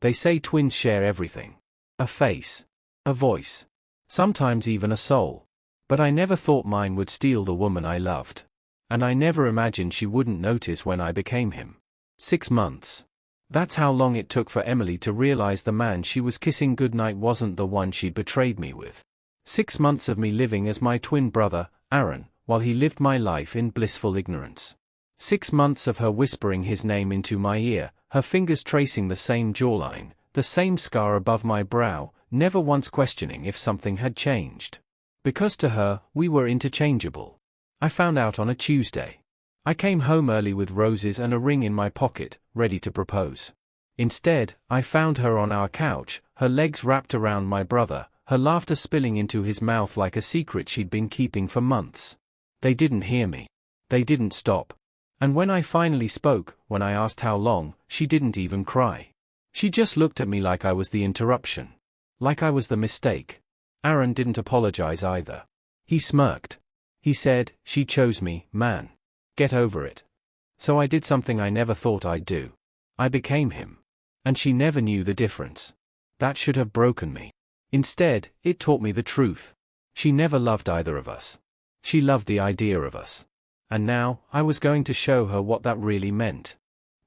They say twins share everything. A face. A voice. Sometimes even a soul. But I never thought mine would steal the woman I loved. And I never imagined she wouldn't notice when I became him. 6 months. That's how long it took for Emily to realize the man she was kissing goodnight wasn't the one she'd betrayed me with. 6 months of me living as my twin brother, Aaron, while he lived my life in blissful ignorance. 6 months of her whispering his name into my ear, her fingers tracing the same jawline, the same scar above my brow, never once questioning if something had changed. Because to her, we were interchangeable. I found out on a Tuesday. I came home early with roses and a ring in my pocket, ready to propose. Instead, I found her on our couch, her legs wrapped around my brother, her laughter spilling into his mouth like a secret she'd been keeping for months. They didn't hear me. They didn't stop. And when I finally spoke, when I asked how long, she didn't even cry. She just looked at me like I was the interruption. Like I was the mistake. Aaron didn't apologize either. He smirked. He said, "She chose me, man. Get over it." So I did something I never thought I'd do. I became him. And she never knew the difference. That should have broken me. Instead, it taught me the truth. She never loved either of us. She loved the idea of us. And now, I was going to show her what that really meant.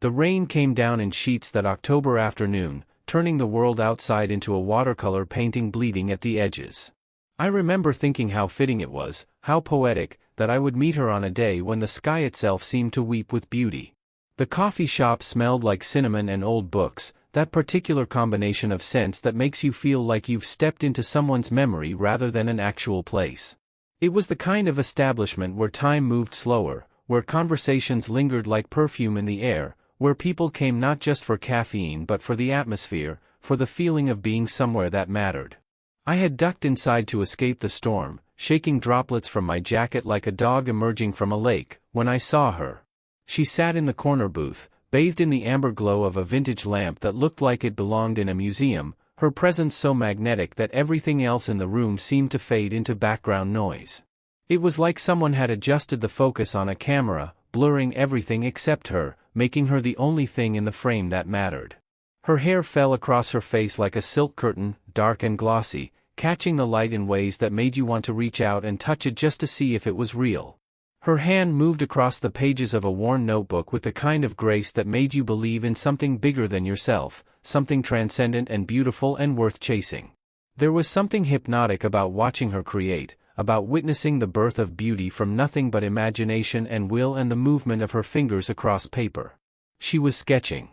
The rain came down in sheets that October afternoon, turning the world outside into a watercolor painting bleeding at the edges. I remember thinking how fitting it was, how poetic, that I would meet her on a day when the sky itself seemed to weep with beauty. The coffee shop smelled like cinnamon and old books, that particular combination of scents that makes you feel like you've stepped into someone's memory rather than an actual place. It was the kind of establishment where time moved slower, where conversations lingered like perfume in the air, where people came not just for caffeine but for the atmosphere, for the feeling of being somewhere that mattered. I had ducked inside to escape the storm, shaking droplets from my jacket like a dog emerging from a lake, when I saw her. She sat in the corner booth, bathed in the amber glow of a vintage lamp that looked like it belonged in a museum, her presence so magnetic that everything else in the room seemed to fade into background noise. It was like someone had adjusted the focus on a camera, blurring everything except her, making her the only thing in the frame that mattered. Her hair fell across her face like a silk curtain, dark and glossy, catching the light in ways that made you want to reach out and touch it just to see if it was real. Her hand moved across the pages of a worn notebook with the kind of grace that made you believe in something bigger than yourself, something transcendent and beautiful and worth chasing. There was something hypnotic about watching her create, about witnessing the birth of beauty from nothing but imagination and will and the movement of her fingers across paper. She was sketching.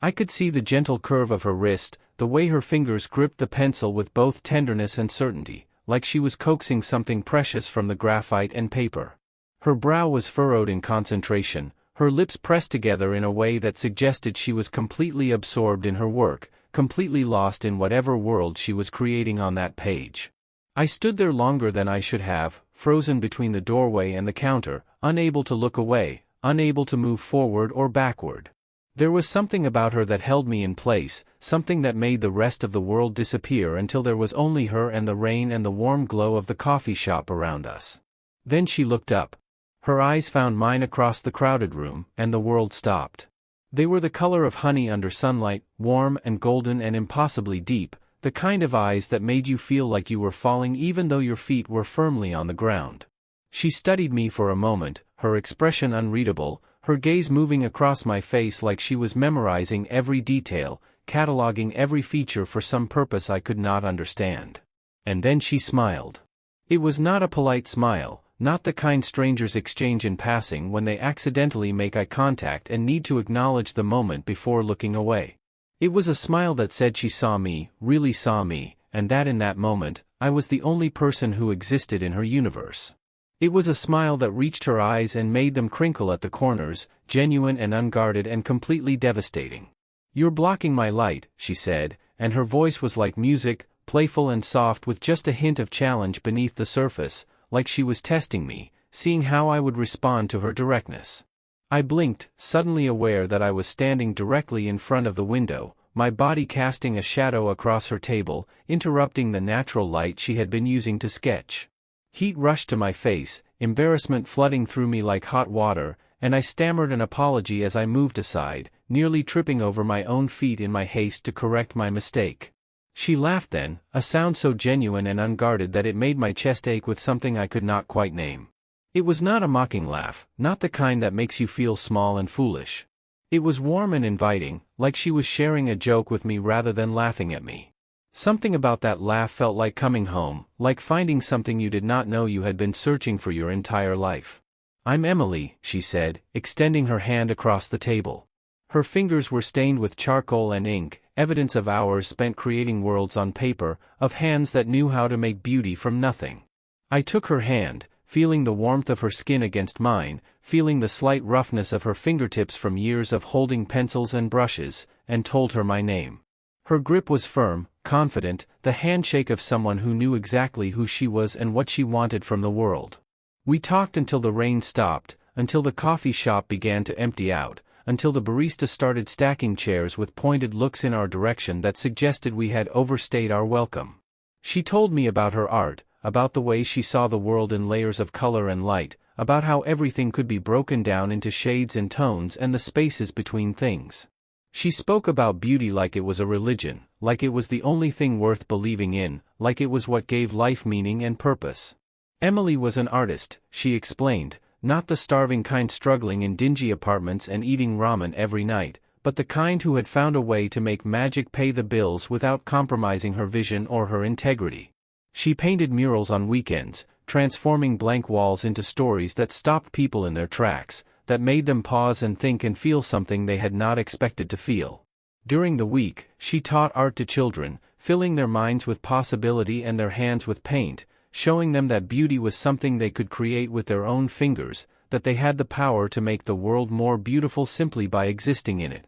I could see the gentle curve of her wrist, the way her fingers gripped the pencil with both tenderness and certainty, like she was coaxing something precious from the graphite and paper. Her brow was furrowed in concentration, her lips pressed together in a way that suggested she was completely absorbed in her work, completely lost in whatever world she was creating on that page. I stood there longer than I should have, frozen between the doorway and the counter, unable to look away, unable to move forward or backward. There was something about her that held me in place, something that made the rest of the world disappear until there was only her and the rain and the warm glow of the coffee shop around us. Then she looked up. Her eyes found mine across the crowded room, and the world stopped. They were the color of honey under sunlight, warm and golden and impossibly deep, the kind of eyes that made you feel like you were falling even though your feet were firmly on the ground. She studied me for a moment, her expression unreadable, her gaze moving across my face like she was memorizing every detail, cataloging every feature for some purpose I could not understand. And then she smiled. It was not a polite smile. Not the kind strangers exchange in passing when they accidentally make eye contact and need to acknowledge the moment before looking away. It was a smile that said she saw me, really saw me, and that in that moment, I was the only person who existed in her universe. It was a smile that reached her eyes and made them crinkle at the corners, genuine and unguarded and completely devastating. "You're blocking my light," she said, and her voice was like music, playful and soft with just a hint of challenge beneath the surface, like she was testing me, seeing how I would respond to her directness. I blinked, suddenly aware that I was standing directly in front of the window, my body casting a shadow across her table, interrupting the natural light she had been using to sketch. Heat rushed to my face, embarrassment flooding through me like hot water, and I stammered an apology as I moved aside, nearly tripping over my own feet in my haste to correct my mistake. She laughed then, a sound so genuine and unguarded that it made my chest ache with something I could not quite name. It was not a mocking laugh, not the kind that makes you feel small and foolish. It was warm and inviting, like she was sharing a joke with me rather than laughing at me. Something about that laugh felt like coming home, like finding something you did not know you had been searching for your entire life. "I'm Emily," she said, extending her hand across the table. Her fingers were stained with charcoal and ink, evidence of hours spent creating worlds on paper, of hands that knew how to make beauty from nothing. I took her hand, feeling the warmth of her skin against mine, feeling the slight roughness of her fingertips from years of holding pencils and brushes, and told her my name. Her grip was firm, confident, the handshake of someone who knew exactly who she was and what she wanted from the world. We talked until the rain stopped, until the coffee shop began to empty out, until the barista started stacking chairs with pointed looks in our direction that suggested we had overstayed our welcome. She told me about her art, about the way she saw the world in layers of color and light, about how everything could be broken down into shades and tones and the spaces between things. She spoke about beauty like it was a religion, like it was the only thing worth believing in, like it was what gave life meaning and purpose. Emily was an artist, she explained, not the starving kind struggling in dingy apartments and eating ramen every night, but the kind who had found a way to make magic pay the bills without compromising her vision or her integrity. She painted murals on weekends, transforming blank walls into stories that stopped people in their tracks, that made them pause and think and feel something they had not expected to feel. During the week, she taught art to children, filling their minds with possibility and their hands with paint, showing them that beauty was something they could create with their own fingers, that they had the power to make the world more beautiful simply by existing in it.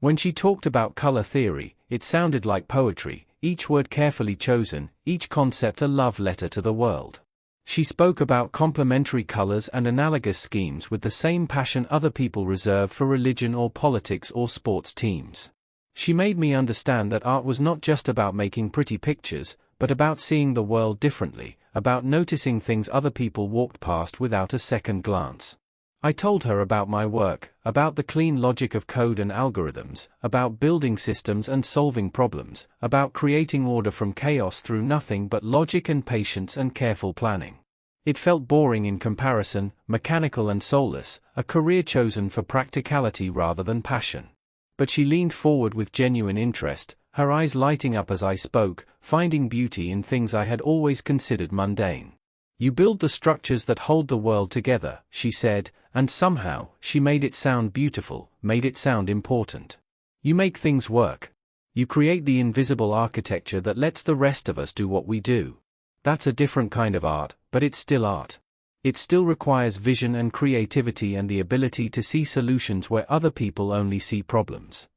When she talked about color theory, it sounded like poetry, each word carefully chosen, each concept a love letter to the world. She spoke about complementary colors and analogous schemes with the same passion other people reserve for religion or politics or sports teams. She made me understand that art was not just about making pretty pictures, but about seeing the world differently, about noticing things other people walked past without a second glance. I told her about my work, about the clean logic of code and algorithms, about building systems and solving problems, about creating order from chaos through nothing but logic and patience and careful planning. It felt boring in comparison, mechanical and soulless, a career chosen for practicality rather than passion. But she leaned forward with genuine interest, her eyes lighting up as I spoke, finding beauty in things I had always considered mundane. "You build the structures that hold the world together," she said, and somehow, she made it sound beautiful, made it sound important. "You make things work. You create the invisible architecture that lets the rest of us do what we do. That's a different kind of art, but it's still art. It still requires vision and creativity and the ability to see solutions where other people only see problems."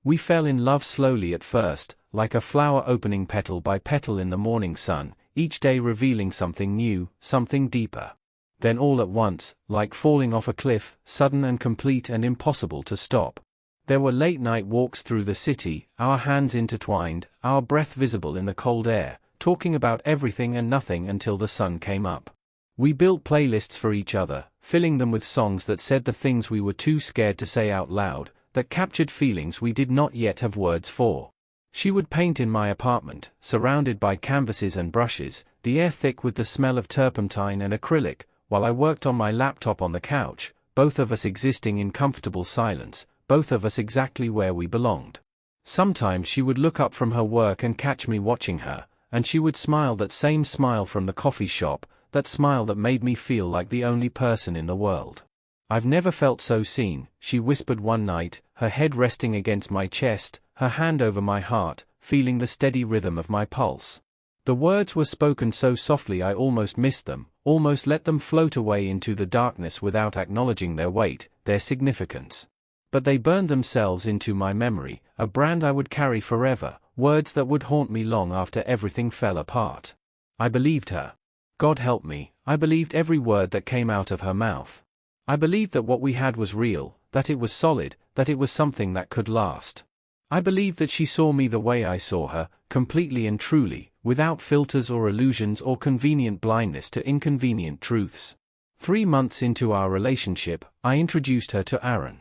We fell in love slowly at first, like a flower opening petal by petal in the morning sun, each day revealing something new, something deeper. Then all at once, like falling off a cliff, sudden and complete and impossible to stop. There were late-night walks through the city, our hands intertwined, our breath visible in the cold air, talking about everything and nothing until the sun came up. We built playlists for each other, filling them with songs that said the things we were too scared to say out loud, that captured feelings we did not yet have words for. She would paint in my apartment, surrounded by canvases and brushes, the air thick with the smell of turpentine and acrylic, while I worked on my laptop on the couch, both of us existing in comfortable silence, both of us exactly where we belonged. Sometimes she would look up from her work and catch me watching her, and she would smile, that same smile from the coffee shop, that smile that made me feel like the only person in the world. "I've never felt so seen," she whispered one night, her head resting against my chest, her hand over my heart, feeling the steady rhythm of my pulse. The words were spoken so softly I almost missed them, almost let them float away into the darkness without acknowledging their weight, their significance. But they burned themselves into my memory, a brand I would carry forever, words that would haunt me long after everything fell apart. I believed her. God help me, I believed every word that came out of her mouth. I believed that what we had was real, that it was solid, that it was something that could last. I believed that she saw me the way I saw her, completely and truly, without filters or illusions or convenient blindness to inconvenient truths. 3 months into our relationship, I introduced her to Aaron.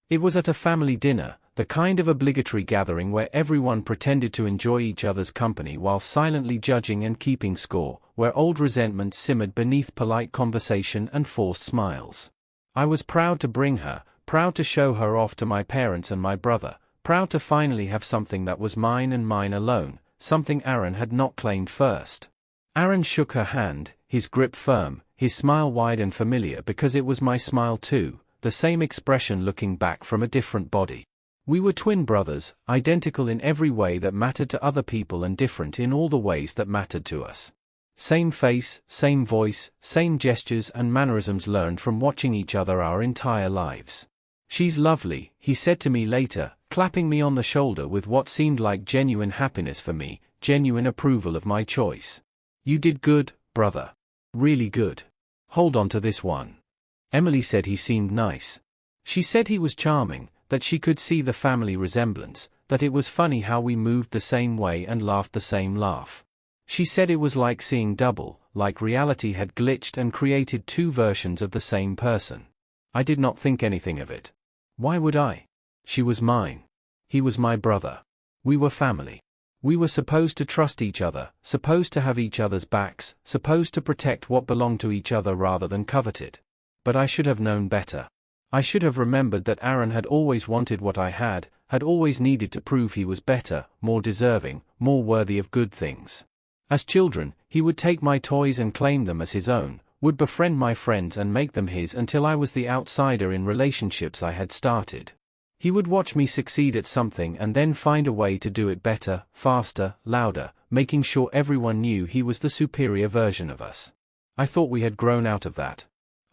It was at a family dinner, the kind of obligatory gathering where everyone pretended to enjoy each other's company while silently judging and keeping score, where old resentment simmered beneath polite conversation and forced smiles. I was proud to bring her, proud to show her off to my parents and my brother, proud to finally have something that was mine and mine alone, something Aaron had not claimed first. Aaron shook her hand, his grip firm, his smile wide and familiar because it was my smile too, the same expression looking back from a different body. We were twin brothers, identical in every way that mattered to other people and different in all the ways that mattered to us. Same face, same voice, same gestures and mannerisms learned from watching each other our entire lives. "She's lovely," he said to me later, clapping me on the shoulder with what seemed like genuine happiness for me, genuine approval of my choice. "You did good, brother. Really good. Hold on to this one." Emily said he seemed nice. She said he was charming, that she could see the family resemblance, that it was funny how we moved the same way and laughed the same laugh. She said it was like seeing double, like reality had glitched and created two versions of the same person. I did not think anything of it. Why would I? She was mine. He was my brother. We were family. We were supposed to trust each other, supposed to have each other's backs, supposed to protect what belonged to each other rather than covet it. But I should have known better. I should have remembered that Aaron had always wanted what I had always needed to prove he was better, more deserving, more worthy of good things. As children, he would take my toys and claim them as his own, would befriend my friends and make them his until I was the outsider in relationships I had started. He would watch me succeed at something and then find a way to do it better, faster, louder, making sure everyone knew he was the superior version of us. I thought we had grown out of that.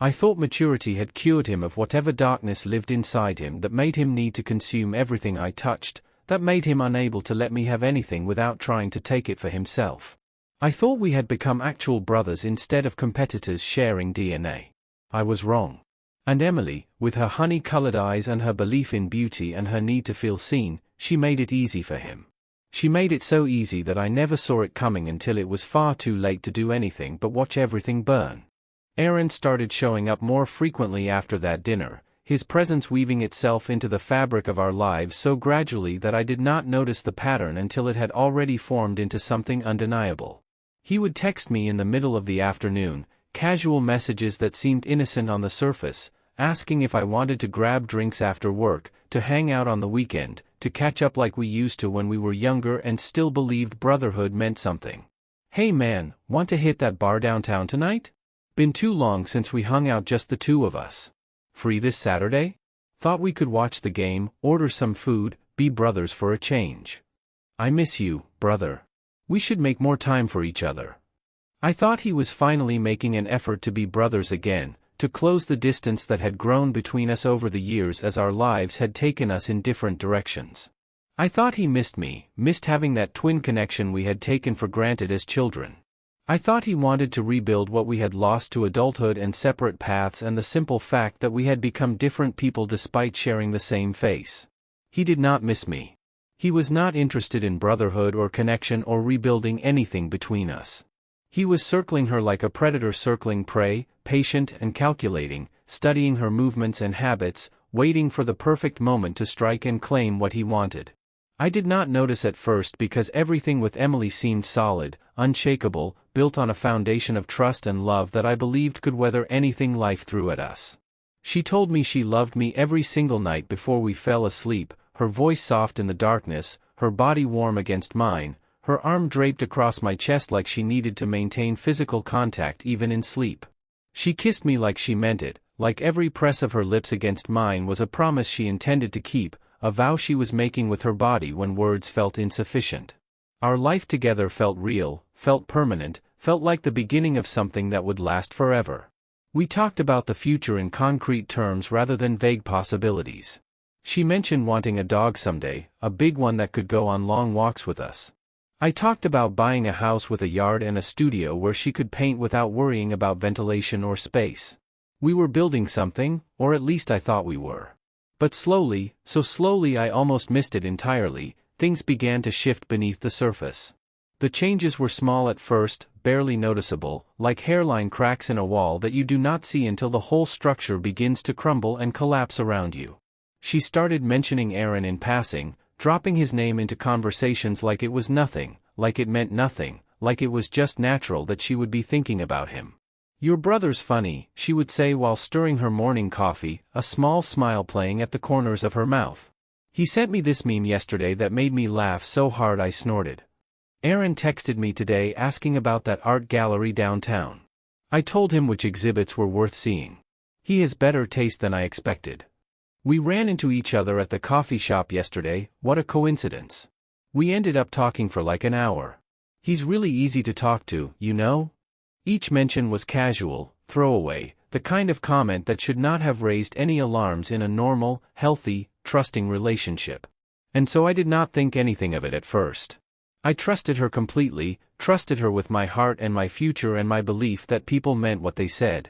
I thought maturity had cured him of whatever darkness lived inside him that made him need to consume everything I touched, that made him unable to let me have anything without trying to take it for himself. I thought we had become actual brothers instead of competitors sharing DNA. I was wrong. And Emily, with her honey-colored eyes and her belief in beauty and her need to feel seen, she made it easy for him. She made it so easy that I never saw it coming until it was far too late to do anything but watch everything burn. Aaron started showing up more frequently after that dinner, his presence weaving itself into the fabric of our lives so gradually that I did not notice the pattern until it had already formed into something undeniable. He would text me in the middle of the afternoon, casual messages that seemed innocent on the surface, asking if I wanted to grab drinks after work, to hang out on the weekend, to catch up like we used to when we were younger and still believed brotherhood meant something. "Hey man, want to hit that bar downtown tonight? Been too long since we hung out just the two of us. Free this Saturday? Thought we could watch the game, order some food, be brothers for a change. I miss you, brother. We should make more time for each other." I thought he was finally making an effort to be brothers again, to close the distance that had grown between us over the years as our lives had taken us in different directions. I thought he missed me, missed having that twin connection we had taken for granted as children. I thought he wanted to rebuild what we had lost to adulthood and separate paths and the simple fact that we had become different people despite sharing the same face. He did not miss me. He was not interested in brotherhood or connection or rebuilding anything between us. He was circling her like a predator circling prey, patient and calculating, studying her movements and habits, waiting for the perfect moment to strike and claim what he wanted. I did not notice at first because everything with Emily seemed solid, unshakable, built on a foundation of trust and love that I believed could weather anything life threw at us. She told me she loved me every single night before we fell asleep, her voice soft in the darkness, her body warm against mine, her arm draped across my chest like she needed to maintain physical contact even in sleep. She kissed me like she meant it, like every press of her lips against mine was a promise she intended to keep, a vow she was making with her body when words felt insufficient. Our life together felt real, felt permanent, felt like the beginning of something that would last forever. We talked about the future in concrete terms rather than vague possibilities. She mentioned wanting a dog someday, a big one that could go on long walks with us. I talked about buying a house with a yard and a studio where she could paint without worrying about ventilation or space. We were building something, or at least I thought we were. But slowly, so slowly I almost missed it entirely, things began to shift beneath the surface. The changes were small at first, barely noticeable, like hairline cracks in a wall that you do not see until the whole structure begins to crumble and collapse around you. She started mentioning Aaron in passing, dropping his name into conversations like it was nothing, like it meant nothing, like it was just natural that she would be thinking about him. "Your brother's funny," she would say while stirring her morning coffee, a small smile playing at the corners of her mouth. "He sent me this meme yesterday that made me laugh so hard I snorted. Aaron texted me today asking about that art gallery downtown. I told him which exhibits were worth seeing. He has better taste than I expected. We ran into each other at the coffee shop yesterday, what a coincidence. We ended up talking for like an hour. He's really easy to talk to, you know?" Each mention was casual, throwaway, the kind of comment that should not have raised any alarms in a normal, healthy, trusting relationship. And so I did not think anything of it at first. I trusted her completely, trusted her with my heart and my future and my belief that people meant what they said.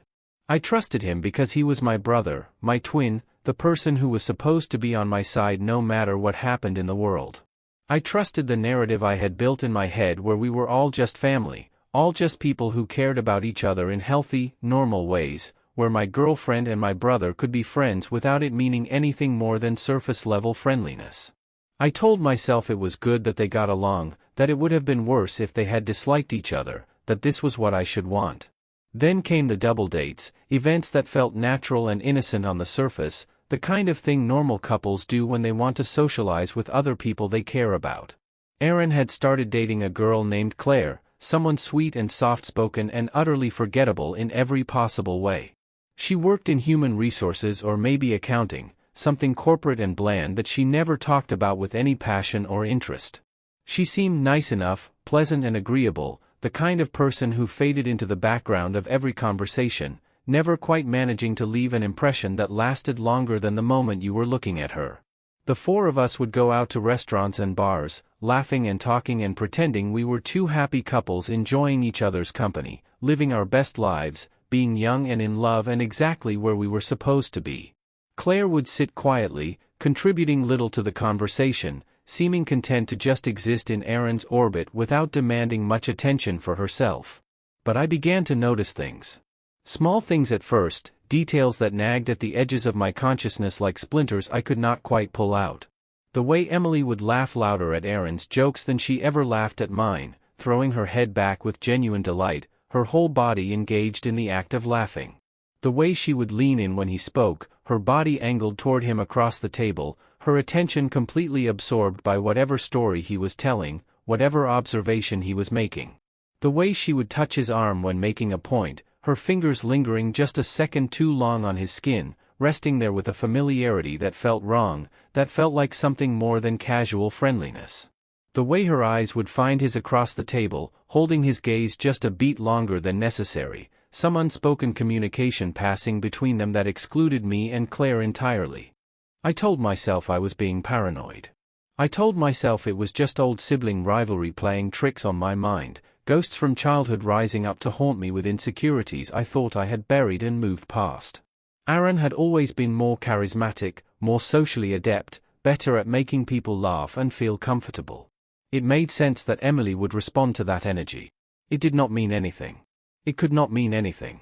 I trusted him because he was my brother, my twin, the person who was supposed to be on my side no matter what happened in the world. I trusted the narrative I had built in my head where we were all just family, all just people who cared about each other in healthy, normal ways, where my girlfriend and my brother could be friends without it meaning anything more than surface-level friendliness. I told myself it was good that they got along, that it would have been worse if they had disliked each other, that this was what I should want. Then came the double dates, events that felt natural and innocent on the surface, the kind of thing normal couples do when they want to socialize with other people they care about. Aaron had started dating a girl named Claire, someone sweet and soft-spoken and utterly forgettable in every possible way. She worked in human resources or maybe accounting, something corporate and bland that she never talked about with any passion or interest. She seemed nice enough, pleasant and agreeable, the kind of person who faded into the background of every conversation, never quite managing to leave an impression that lasted longer than the moment you were looking at her. The four of us would go out to restaurants and bars, laughing and talking and pretending we were two happy couples enjoying each other's company, living our best lives, being young and in love and exactly where we were supposed to be. Claire would sit quietly, contributing little to the conversation, seeming content to just exist in Aaron's orbit without demanding much attention for herself. But I began to notice things. Small things at first, details that nagged at the edges of my consciousness like splinters I could not quite pull out. The way Emily would laugh louder at Aaron's jokes than she ever laughed at mine, throwing her head back with genuine delight, her whole body engaged in the act of laughing. The way she would lean in when he spoke, her body angled toward him across the table, her attention completely absorbed by whatever story he was telling, whatever observation he was making. The way she would touch his arm when making a point, her fingers lingering just a second too long on his skin, resting there with a familiarity that felt wrong, that felt like something more than casual friendliness. The way her eyes would find his across the table, holding his gaze just a beat longer than necessary, some unspoken communication passing between them that excluded me and Claire entirely. I told myself I was being paranoid. I told myself it was just old sibling rivalry playing tricks on my mind, ghosts from childhood rising up to haunt me with insecurities I thought I had buried and moved past. Aaron had always been more charismatic, more socially adept, better at making people laugh and feel comfortable. It made sense that Emily would respond to that energy. It did not mean anything. It could not mean anything.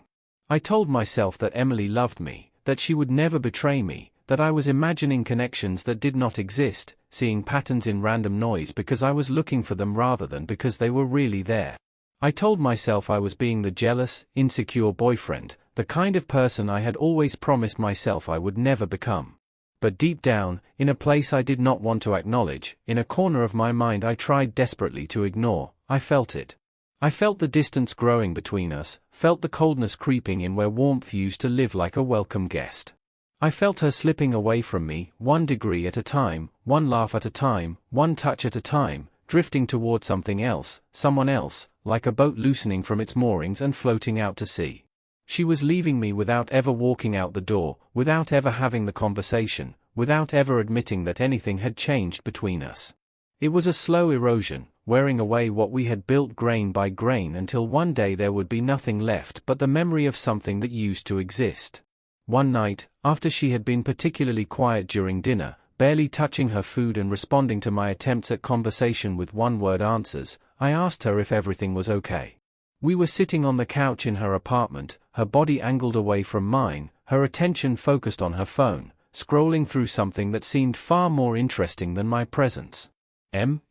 I told myself that Emily loved me, that she would never betray me, that I was imagining connections that did not exist, seeing patterns in random noise because I was looking for them rather than because they were really there. I told myself I was being the jealous, insecure boyfriend, the kind of person I had always promised myself I would never become. But deep down, in a place I did not want to acknowledge, in a corner of my mind I tried desperately to ignore, I felt it. I felt the distance growing between us, felt the coldness creeping in where warmth used to live like a welcome guest. I felt her slipping away from me, 1 degree at a time, one laugh at a time, one touch at a time, drifting toward something else, someone else, like a boat loosening from its moorings and floating out to sea. She was leaving me without ever walking out the door, without ever having the conversation, without ever admitting that anything had changed between us. It was a slow erosion, wearing away what we had built grain by grain until one day there would be nothing left but the memory of something that used to exist. One night, after she had been particularly quiet during dinner, barely touching her food and responding to my attempts at conversation with one-word answers, I asked her if everything was okay. We were sitting on the couch in her apartment, her body angled away from mine, her attention focused on her phone, scrolling through something that seemed far more interesting than my presence.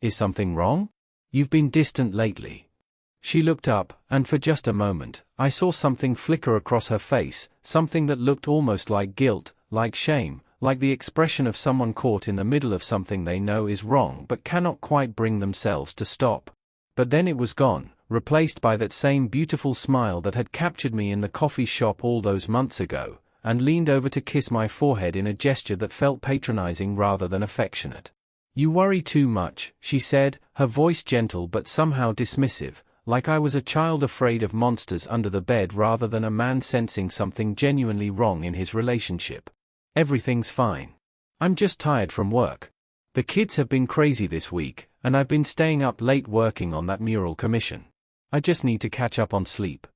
Is something wrong? You've been distant lately. She looked up, and for just a moment, I saw something flicker across her face, something that looked almost like guilt, like shame, like the expression of someone caught in the middle of something they know is wrong but cannot quite bring themselves to stop. But then it was gone, replaced by that same beautiful smile that had captured me in the coffee shop all those months ago, and leaned over to kiss my forehead in a gesture that felt patronizing rather than affectionate. "You worry too much," she said, her voice gentle but somehow dismissive, like I was a child afraid of monsters under the bed rather than a man sensing something genuinely wrong in his relationship. "Everything's fine. I'm just tired from work. The kids have been crazy this week, and I've been staying up late working on that mural commission. I just need to catch up on sleep."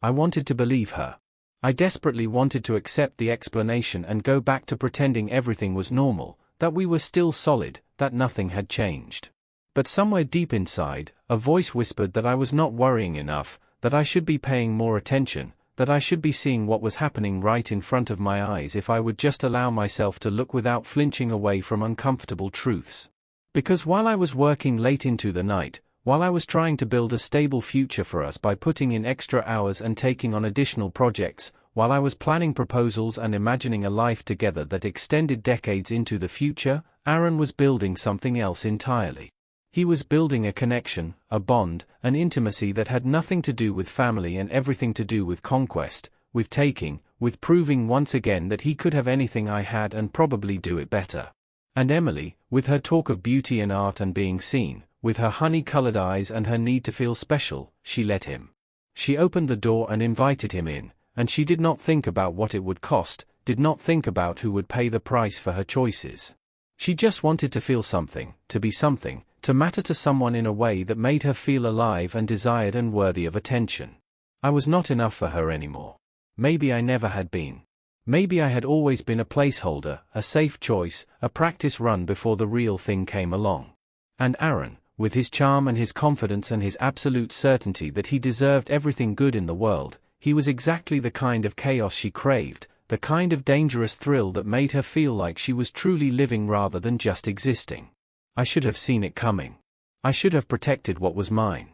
I wanted to believe her. I desperately wanted to accept the explanation and go back to pretending everything was normal, that we were still solid, that nothing had changed. But somewhere deep inside, a voice whispered that I was not worrying enough, that I should be paying more attention, that I should be seeing what was happening right in front of my eyes if I would just allow myself to look without flinching away from uncomfortable truths. Because while I was working late into the night, while I was trying to build a stable future for us by putting in extra hours and taking on additional projects, while I was planning proposals and imagining a life together that extended decades into the future, Aaron was building something else entirely. He was building a connection, a bond, an intimacy that had nothing to do with family and everything to do with conquest, with taking, with proving once again that he could have anything I had and probably do it better. And Emily, with her talk of beauty and art and being seen, with her honey-colored eyes and her need to feel special, she let him. She opened the door and invited him in, and she did not think about what it would cost, did not think about who would pay the price for her choices. She just wanted to feel something, to be something, to matter to someone in a way that made her feel alive and desired and worthy of attention. I was not enough for her anymore. Maybe I never had been. Maybe I had always been a placeholder, a safe choice, a practice run before the real thing came along. And Aaron, with his charm and his confidence and his absolute certainty that he deserved everything good in the world, he was exactly the kind of chaos she craved, the kind of dangerous thrill that made her feel like she was truly living rather than just existing. I should have seen it coming. I should have protected what was mine.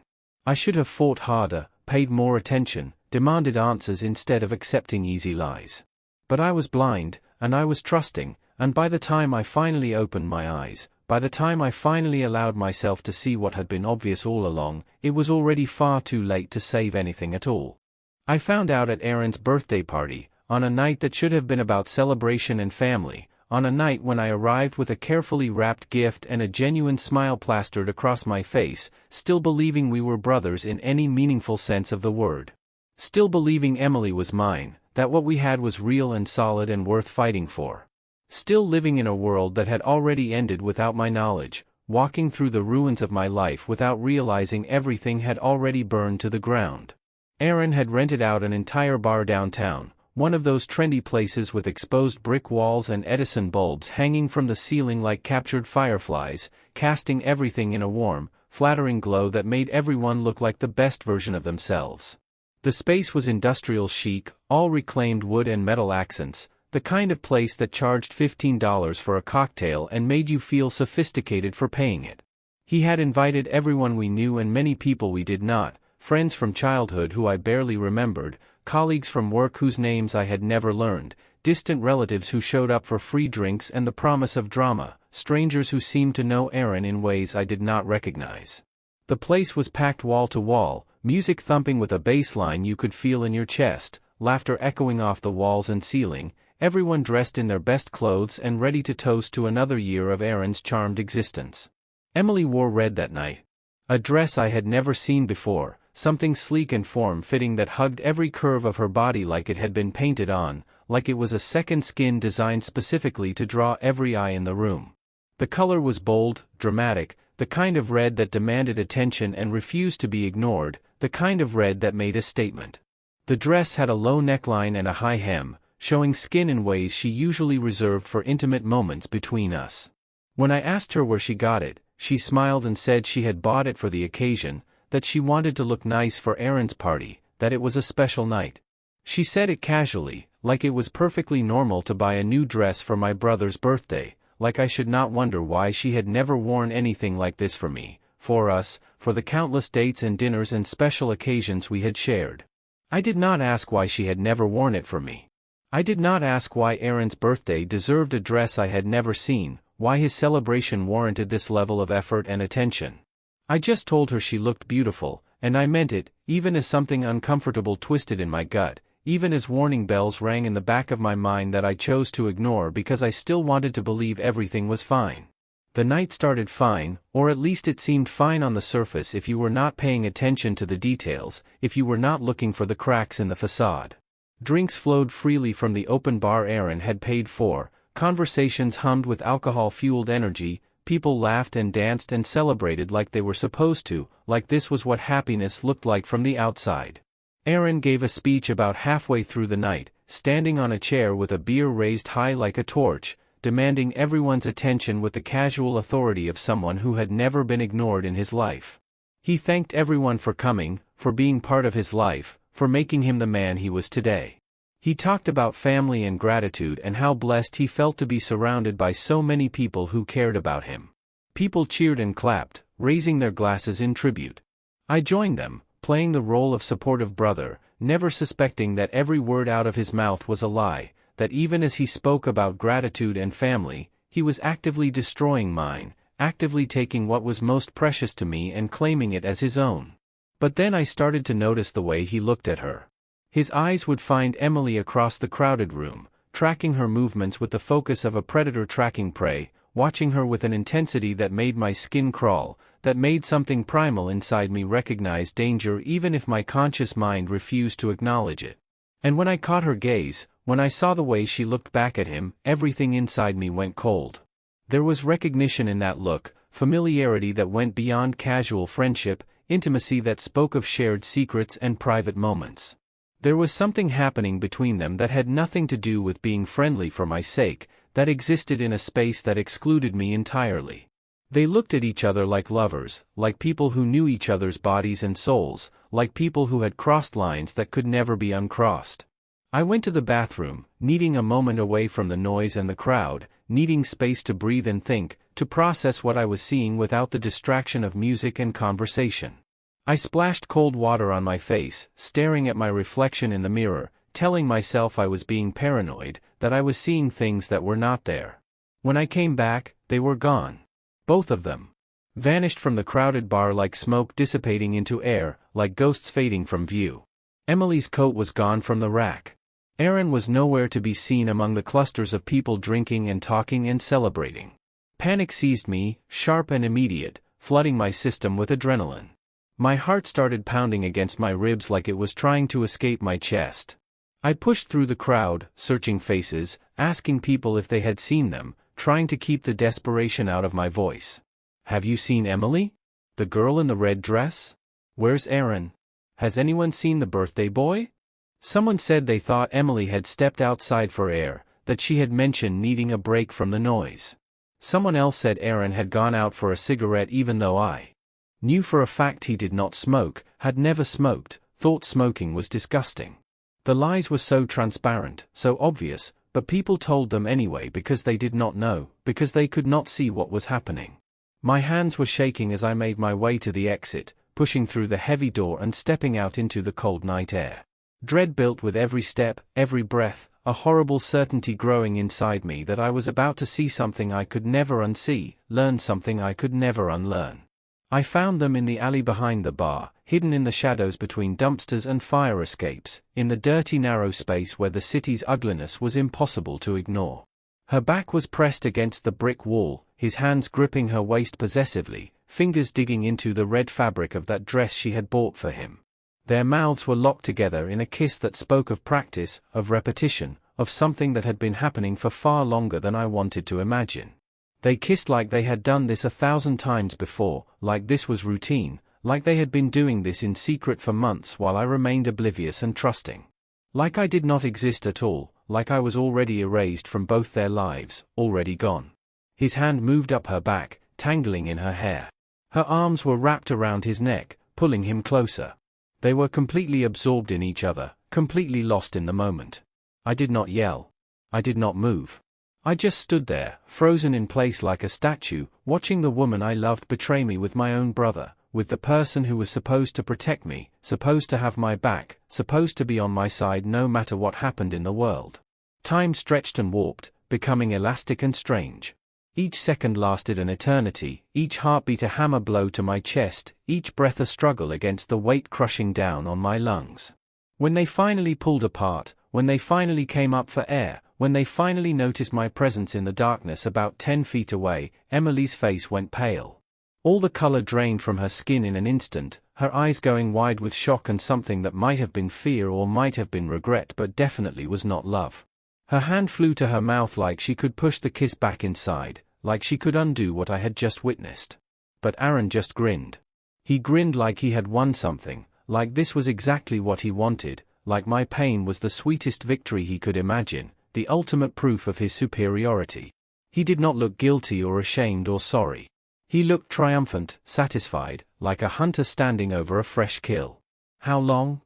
I should have fought harder, paid more attention, demanded answers instead of accepting easy lies. But I was blind, and I was trusting, and by the time I finally opened my eyes, by the time I finally allowed myself to see what had been obvious all along, it was already far too late to save anything at all. I found out at Aaron's birthday party, on a night that should have been about celebration and family, on a night when I arrived with a carefully wrapped gift and a genuine smile plastered across my face, still believing we were brothers in any meaningful sense of the word. Still believing Emily was mine, that what we had was real and solid and worth fighting for. Still living in a world that had already ended without my knowledge, walking through the ruins of my life without realizing everything had already burned to the ground. Aaron had rented out an entire bar downtown, one of those trendy places with exposed brick walls and Edison bulbs hanging from the ceiling like captured fireflies, casting everything in a warm, flattering glow that made everyone look like the best version of themselves. The space was industrial chic, all reclaimed wood and metal accents, the kind of place that charged $15 for a cocktail and made you feel sophisticated for paying it. He had invited everyone we knew and many people we did not, friends from childhood who I barely remembered, colleagues from work whose names I had never learned, distant relatives who showed up for free drinks and the promise of drama, strangers who seemed to know Aaron in ways I did not recognize. The place was packed wall to wall, music thumping with a bass line you could feel in your chest, laughter echoing off the walls and ceiling, everyone dressed in their best clothes and ready to toast to another year of Aaron's charmed existence. Emily wore red that night. A dress I had never seen before, something sleek and form-fitting that hugged every curve of her body like it had been painted on, like it was a second skin designed specifically to draw every eye in the room. The color was bold, dramatic, the kind of red that demanded attention and refused to be ignored, the kind of red that made a statement. The dress had a low neckline and a high hem, showing skin in ways she usually reserved for intimate moments between us. When I asked her where she got it, she smiled and said she had bought it for the occasion, that she wanted to look nice for Aaron's party, that it was a special night. She said it casually, like it was perfectly normal to buy a new dress for my brother's birthday, like I should not wonder why she had never worn anything like this for me, for us, for the countless dates and dinners and special occasions we had shared. I did not ask why she had never worn it for me. I did not ask why Aaron's birthday deserved a dress I had never seen, why his celebration warranted this level of effort and attention. I just told her she looked beautiful, and I meant it, even as something uncomfortable twisted in my gut, even as warning bells rang in the back of my mind that I chose to ignore because I still wanted to believe everything was fine. The night started fine, or at least it seemed fine on the surface if you were not paying attention to the details, if you were not looking for the cracks in the facade. Drinks flowed freely from the open bar Aaron had paid for, conversations hummed with alcohol-fueled energy, people laughed and danced and celebrated like they were supposed to, like this was what happiness looked like from the outside. Aaron gave a speech about halfway through the night, standing on a chair with a beer raised high like a torch, demanding everyone's attention with the casual authority of someone who had never been ignored in his life. He thanked everyone for coming, for being part of his life, for making him the man he was today. He talked about family and gratitude and how blessed he felt to be surrounded by so many people who cared about him. People cheered and clapped, raising their glasses in tribute. I joined them, playing the role of supportive brother, never suspecting that every word out of his mouth was a lie, that even as he spoke about gratitude and family, he was actively destroying mine, actively taking what was most precious to me and claiming it as his own. But then I started to notice the way he looked at her. His eyes would find Emily across the crowded room, tracking her movements with the focus of a predator tracking prey, watching her with an intensity that made my skin crawl, that made something primal inside me recognize danger even if my conscious mind refused to acknowledge it. And when I caught her gaze, when I saw the way she looked back at him, everything inside me went cold. There was recognition in that look, familiarity that went beyond casual friendship, intimacy that spoke of shared secrets and private moments. There was something happening between them that had nothing to do with being friendly for my sake, that existed in a space that excluded me entirely. They looked at each other like lovers, like people who knew each other's bodies and souls, like people who had crossed lines that could never be uncrossed. I went to the bathroom, needing a moment away from the noise and the crowd, needing space to breathe and think, to process what I was seeing without the distraction of music and conversation. I splashed cold water on my face, staring at my reflection in the mirror, telling myself I was being paranoid, that I was seeing things that were not there. When I came back, they were gone. Both of them. Vanished from the crowded bar like smoke dissipating into air, like ghosts fading from view. Emily's coat was gone from the rack. Aaron was nowhere to be seen among the clusters of people drinking and talking and celebrating. Panic seized me, sharp and immediate, flooding my system with adrenaline. My heart started pounding against my ribs like it was trying to escape my chest. I pushed through the crowd, searching faces, asking people if they had seen them, trying to keep the desperation out of my voice. "Have you seen Emily? The girl in the red dress? Where's Aaron? Has anyone seen the birthday boy?" Someone said they thought Emily had stepped outside for air, that she had mentioned needing a break from the noise. Someone else said Aaron had gone out for a cigarette even though I knew for a fact he did not smoke, had never smoked, thought smoking was disgusting. The lies were so transparent, so obvious, but people told them anyway because they did not know, because they could not see what was happening. My hands were shaking as I made my way to the exit, pushing through the heavy door and stepping out into the cold night air. Dread built with every step, every breath, a horrible certainty growing inside me that I was about to see something I could never unsee, learn something I could never unlearn. I found them in the alley behind the bar, hidden in the shadows between dumpsters and fire escapes, in the dirty narrow space where the city's ugliness was impossible to ignore. Her back was pressed against the brick wall, his hands gripping her waist possessively, fingers digging into the red fabric of that dress she had bought for him. Their mouths were locked together in a kiss that spoke of practice, of repetition, of something that had been happening for far longer than I wanted to imagine. They kissed like they had done this 1,000 times before, like this was routine, like they had been doing this in secret for months while I remained oblivious and trusting. Like I did not exist at all, like I was already erased from both their lives, already gone. His hand moved up her back, tangling in her hair. Her arms were wrapped around his neck, pulling him closer. They were completely absorbed in each other, completely lost in the moment. I did not yell. I did not move. I just stood there, frozen in place like a statue, watching the woman I loved betray me with my own brother, with the person who was supposed to protect me, supposed to have my back, supposed to be on my side no matter what happened in the world. Time stretched and warped, becoming elastic and strange. Each second lasted an eternity, each heartbeat a hammer blow to my chest, each breath a struggle against the weight crushing down on my lungs. When they finally pulled apart, when they finally came up for air, when they finally noticed my presence in the darkness about 10 feet away, Emily's face went pale. All the color drained from her skin in an instant, her eyes going wide with shock and something that might have been fear or might have been regret but definitely was not love. Her hand flew to her mouth like she could push the kiss back inside, like she could undo what I had just witnessed. But Aaron just grinned. He grinned like he had won something, like this was exactly what he wanted, like my pain was the sweetest victory he could imagine, the ultimate proof of his superiority. He did not look guilty or ashamed or sorry. He looked triumphant, satisfied, like a hunter standing over a fresh kill. How long?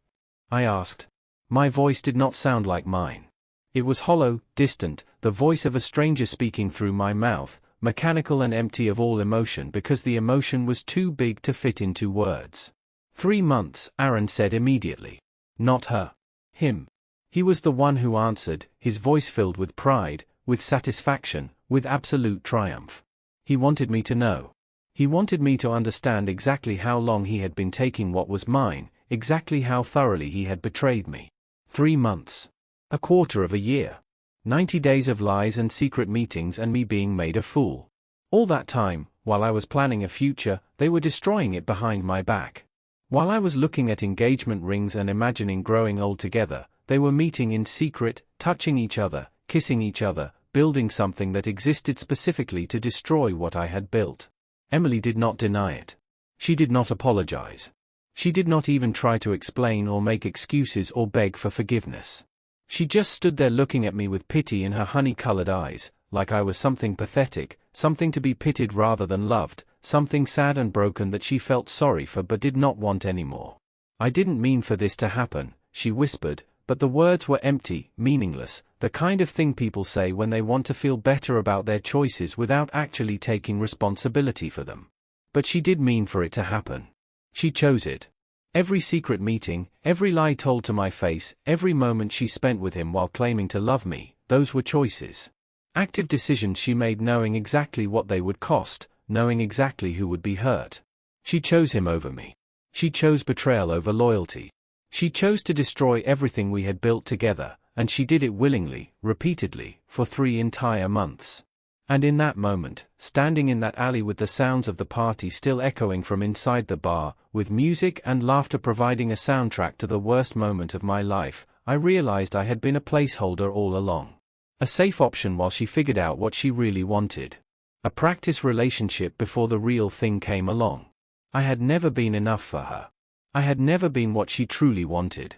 I asked. My voice did not sound like mine. It was hollow, distant, the voice of a stranger speaking through my mouth, mechanical and empty of all emotion because the emotion was too big to fit into words. 3 months, Aaron said immediately. Not her. Him. He was the one who answered, his voice filled with pride, with satisfaction, with absolute triumph. He wanted me to know. He wanted me to understand exactly how long he had been taking what was mine, exactly how thoroughly he had betrayed me. 3 months. A quarter of a year. 90 days of lies and secret meetings and me being made a fool. All that time, while I was planning a future, they were destroying it behind my back. While I was looking at engagement rings and imagining growing old together, they were meeting in secret, touching each other, kissing each other, building something that existed specifically to destroy what I had built. Emily did not deny it. She did not apologize. She did not even try to explain or make excuses or beg for forgiveness. She just stood there looking at me with pity in her honey-colored eyes, like I was something pathetic, something to be pitied rather than loved, something sad and broken that she felt sorry for but did not want anymore. I didn't mean for this to happen, she whispered, but the words were empty, meaningless, the kind of thing people say when they want to feel better about their choices without actually taking responsibility for them. But she did mean for it to happen. She chose it. Every secret meeting, every lie told to my face, every moment she spent with him while claiming to love me, those were choices. Active decisions she made knowing exactly what they would cost, knowing exactly who would be hurt. She chose him over me. She chose betrayal over loyalty. She chose to destroy everything we had built together, and she did it willingly, repeatedly, for 3 entire months. And in that moment, standing in that alley with the sounds of the party still echoing from inside the bar, with music and laughter providing a soundtrack to the worst moment of my life, I realized I had been a placeholder all along. A safe option while she figured out what she really wanted. A practice relationship before the real thing came along. I had never been enough for her. I had never been what she truly wanted.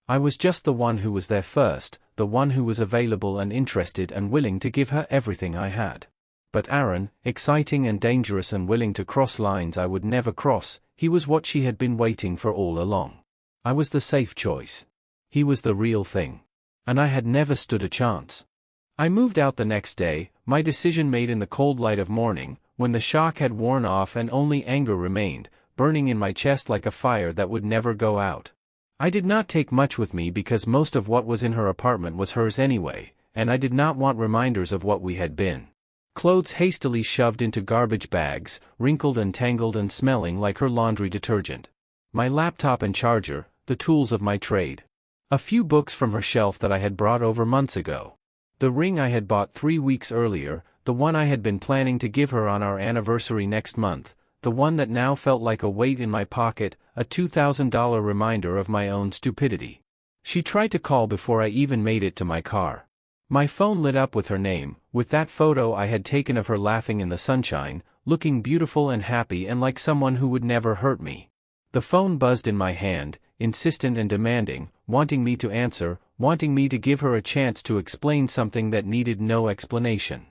I was just the one who was there first, the one who was available and interested and willing to give her everything I had. But Aaron, exciting and dangerous and willing to cross lines I would never cross, he was what she had been waiting for all along. I was the safe choice. He was the real thing. And I had never stood a chance. I moved out the next day, my decision made in the cold light of morning, when the shock had worn off and only anger remained, burning in my chest like a fire that would never go out. I did not take much with me because most of what was in her apartment was hers anyway, and I did not want reminders of what we had been. Clothes hastily shoved into garbage bags, wrinkled and tangled and smelling like her laundry detergent. My laptop and charger, the tools of my trade. A few books from her shelf that I had brought over months ago. The ring I had bought 3 weeks earlier, the one I had been planning to give her on our anniversary next month, the one that now felt like a weight in my pocket, a $2,000 reminder of my own stupidity. She tried to call before I even made it to my car. My phone lit up with her name, with that photo I had taken of her laughing in the sunshine, looking beautiful and happy and like someone who would never hurt me. The phone buzzed in my hand, insistent and demanding, wanting me to answer, wanting me to give her a chance to explain something that needed no explanation.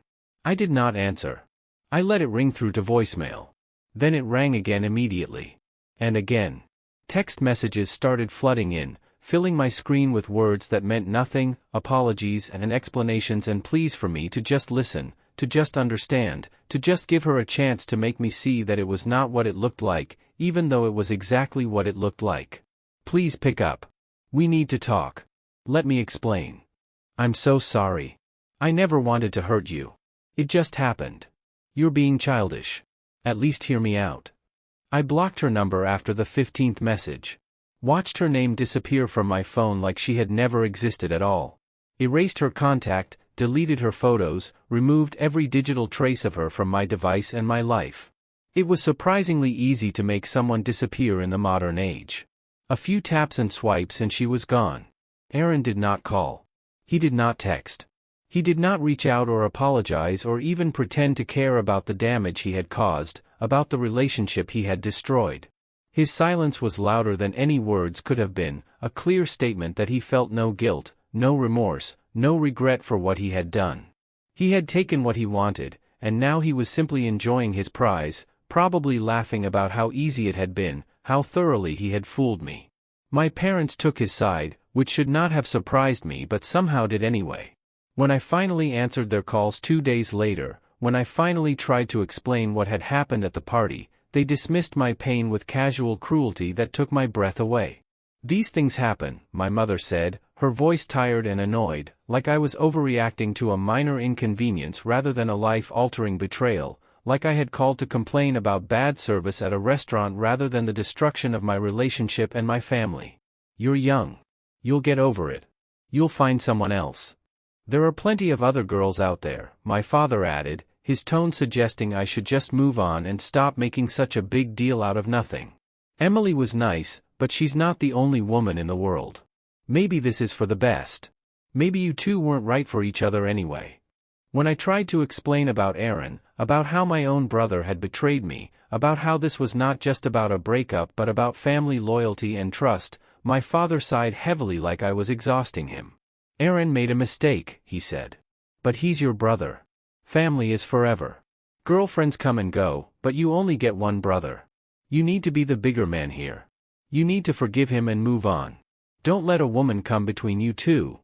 I did not answer. I let it ring through to voicemail. Then it rang again immediately. And again. Text messages started flooding in, filling my screen with words that meant nothing, apologies and explanations and pleas for me to just listen, to just understand, to just give her a chance to make me see that it was not what it looked like, even though it was exactly what it looked like. Please pick up. We need to talk. Let me explain. I'm so sorry. I never wanted to hurt you. It just happened. You're being childish. At least hear me out. I blocked her number after the 15th message. Watched her name disappear from my phone like she had never existed at all. Erased her contact, deleted her photos, removed every digital trace of her from my device and my life. It was surprisingly easy to make someone disappear in the modern age. A few taps and swipes and she was gone. Aaron did not call. He did not text. He did not reach out or apologize or even pretend to care about the damage he had caused, about the relationship he had destroyed. His silence was louder than any words could have been, a clear statement that he felt no guilt, no remorse, no regret for what he had done. He had taken what he wanted, and now he was simply enjoying his prize, probably laughing about how easy it had been, how thoroughly he had fooled me. My parents took his side, which should not have surprised me but somehow did anyway. When I finally answered their calls 2 days later, when I finally tried to explain what had happened at the party, they dismissed my pain with casual cruelty that took my breath away. These things happen, my mother said, her voice tired and annoyed, like I was overreacting to a minor inconvenience rather than a life-altering betrayal, like I had called to complain about bad service at a restaurant rather than the destruction of my relationship and my family. You're young. You'll get over it. You'll find someone else. There are plenty of other girls out there, my father added, his tone suggesting I should just move on and stop making such a big deal out of nothing. Emily was nice, but she's not the only woman in the world. Maybe this is for the best. Maybe you two weren't right for each other anyway. When I tried to explain about Aaron, about how my own brother had betrayed me, about how this was not just about a breakup but about family loyalty and trust, my father sighed heavily like I was exhausting him. Aaron made a mistake, he said. But he's your brother. Family is forever. Girlfriends come and go, but you only get one brother. You need to be the bigger man here. You need to forgive him and move on. Don't let a woman come between you two.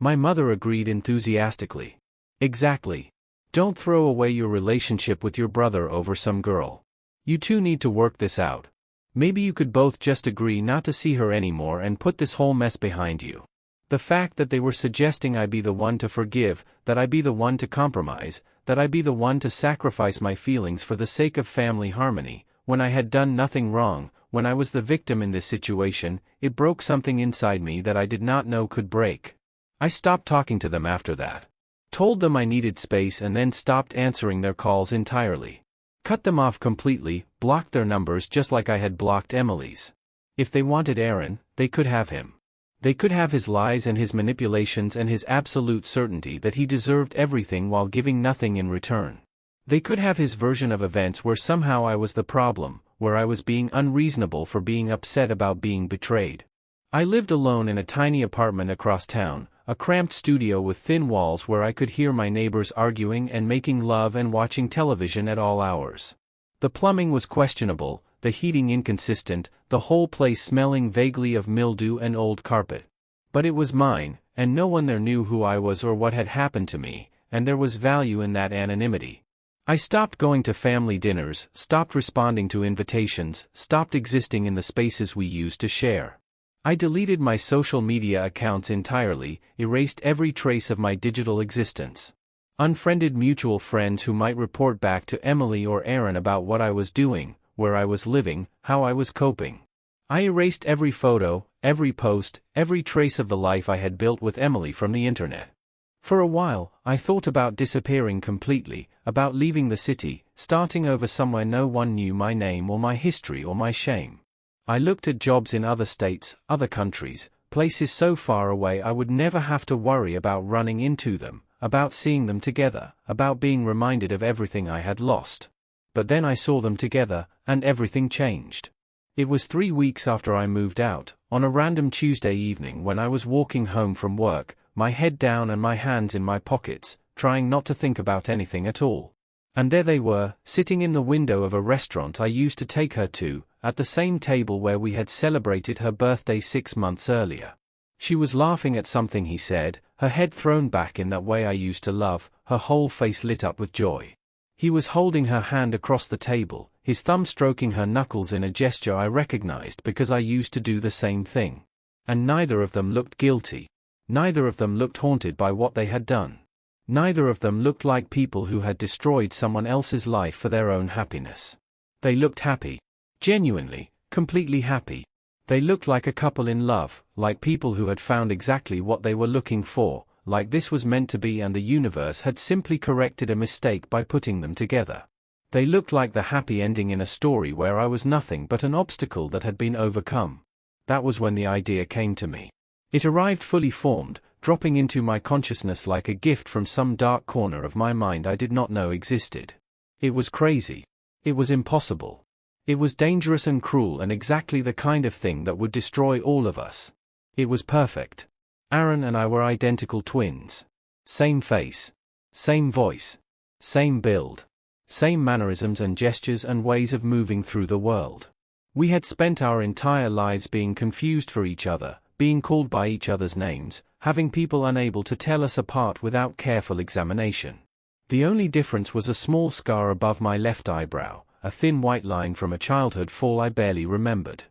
My mother agreed enthusiastically. Exactly. Don't throw away your relationship with your brother over some girl. You two need to work this out. Maybe you could both just agree not to see her anymore and put this whole mess behind you. The fact that they were suggesting I be the one to forgive, that I be the one to compromise, that I be the one to sacrifice my feelings for the sake of family harmony, when I had done nothing wrong, when I was the victim in this situation, it broke something inside me that I did not know could break. I stopped talking to them after that. Told them I needed space and then stopped answering their calls entirely. Cut them off completely, blocked their numbers just like I had blocked Emily's. If they wanted Aaron, they could have him. They could have his lies and his manipulations and his absolute certainty that he deserved everything while giving nothing in return. They could have his version of events where somehow I was the problem, where I was being unreasonable for being upset about being betrayed. I lived alone in a tiny apartment across town, a cramped studio with thin walls where I could hear my neighbors arguing and making love and watching television at all hours. The plumbing was questionable, the heating inconsistent, the whole place smelling vaguely of mildew and old carpet. But it was mine, and no one there knew who I was or what had happened to me, and there was value in that anonymity. I stopped going to family dinners, stopped responding to invitations, stopped existing in the spaces we used to share. I deleted my social media accounts entirely, erased every trace of my digital existence. Unfriended mutual friends who might report back to Emily or Aaron about what I was doing, where I was living, how I was coping. I erased every photo, every post, every trace of the life I had built with Emily from the internet. For a while, I thought about disappearing completely, about leaving the city, starting over somewhere no one knew my name or my history or my shame. I looked at jobs in other states, other countries, places so far away I would never have to worry about running into them, about seeing them together, about being reminded of everything I had lost. But then I saw them together, and everything changed. It was 3 weeks after I moved out, on a random Tuesday evening when I was walking home from work, my head down and my hands in my pockets, trying not to think about anything at all. And there they were, sitting in the window of a restaurant I used to take her to, at the same table where we had celebrated her birthday 6 months earlier. She was laughing at something he said, her head thrown back in that way I used to love, her whole face lit up with joy. He was holding her hand across the table, his thumb stroking her knuckles in a gesture I recognized because I used to do the same thing. And neither of them looked guilty. Neither of them looked haunted by what they had done. Neither of them looked like people who had destroyed someone else's life for their own happiness. They looked happy. Genuinely, completely happy. They looked like a couple in love, like people who had found exactly what they were looking for, like this was meant to be and the universe had simply corrected a mistake by putting them together. They looked like the happy ending in a story where I was nothing but an obstacle that had been overcome. That was when the idea came to me. It arrived fully formed, dropping into my consciousness like a gift from some dark corner of my mind I did not know existed. It was crazy. It was impossible. It was dangerous and cruel and exactly the kind of thing that would destroy all of us. It was perfect. Aaron and I were identical twins. Same face. Same voice. Same build. Same mannerisms and gestures and ways of moving through the world. We had spent our entire lives being confused for each other, being called by each other's names, having people unable to tell us apart without careful examination. The only difference was a small scar above my left eyebrow, a thin white line from a childhood fall I barely remembered.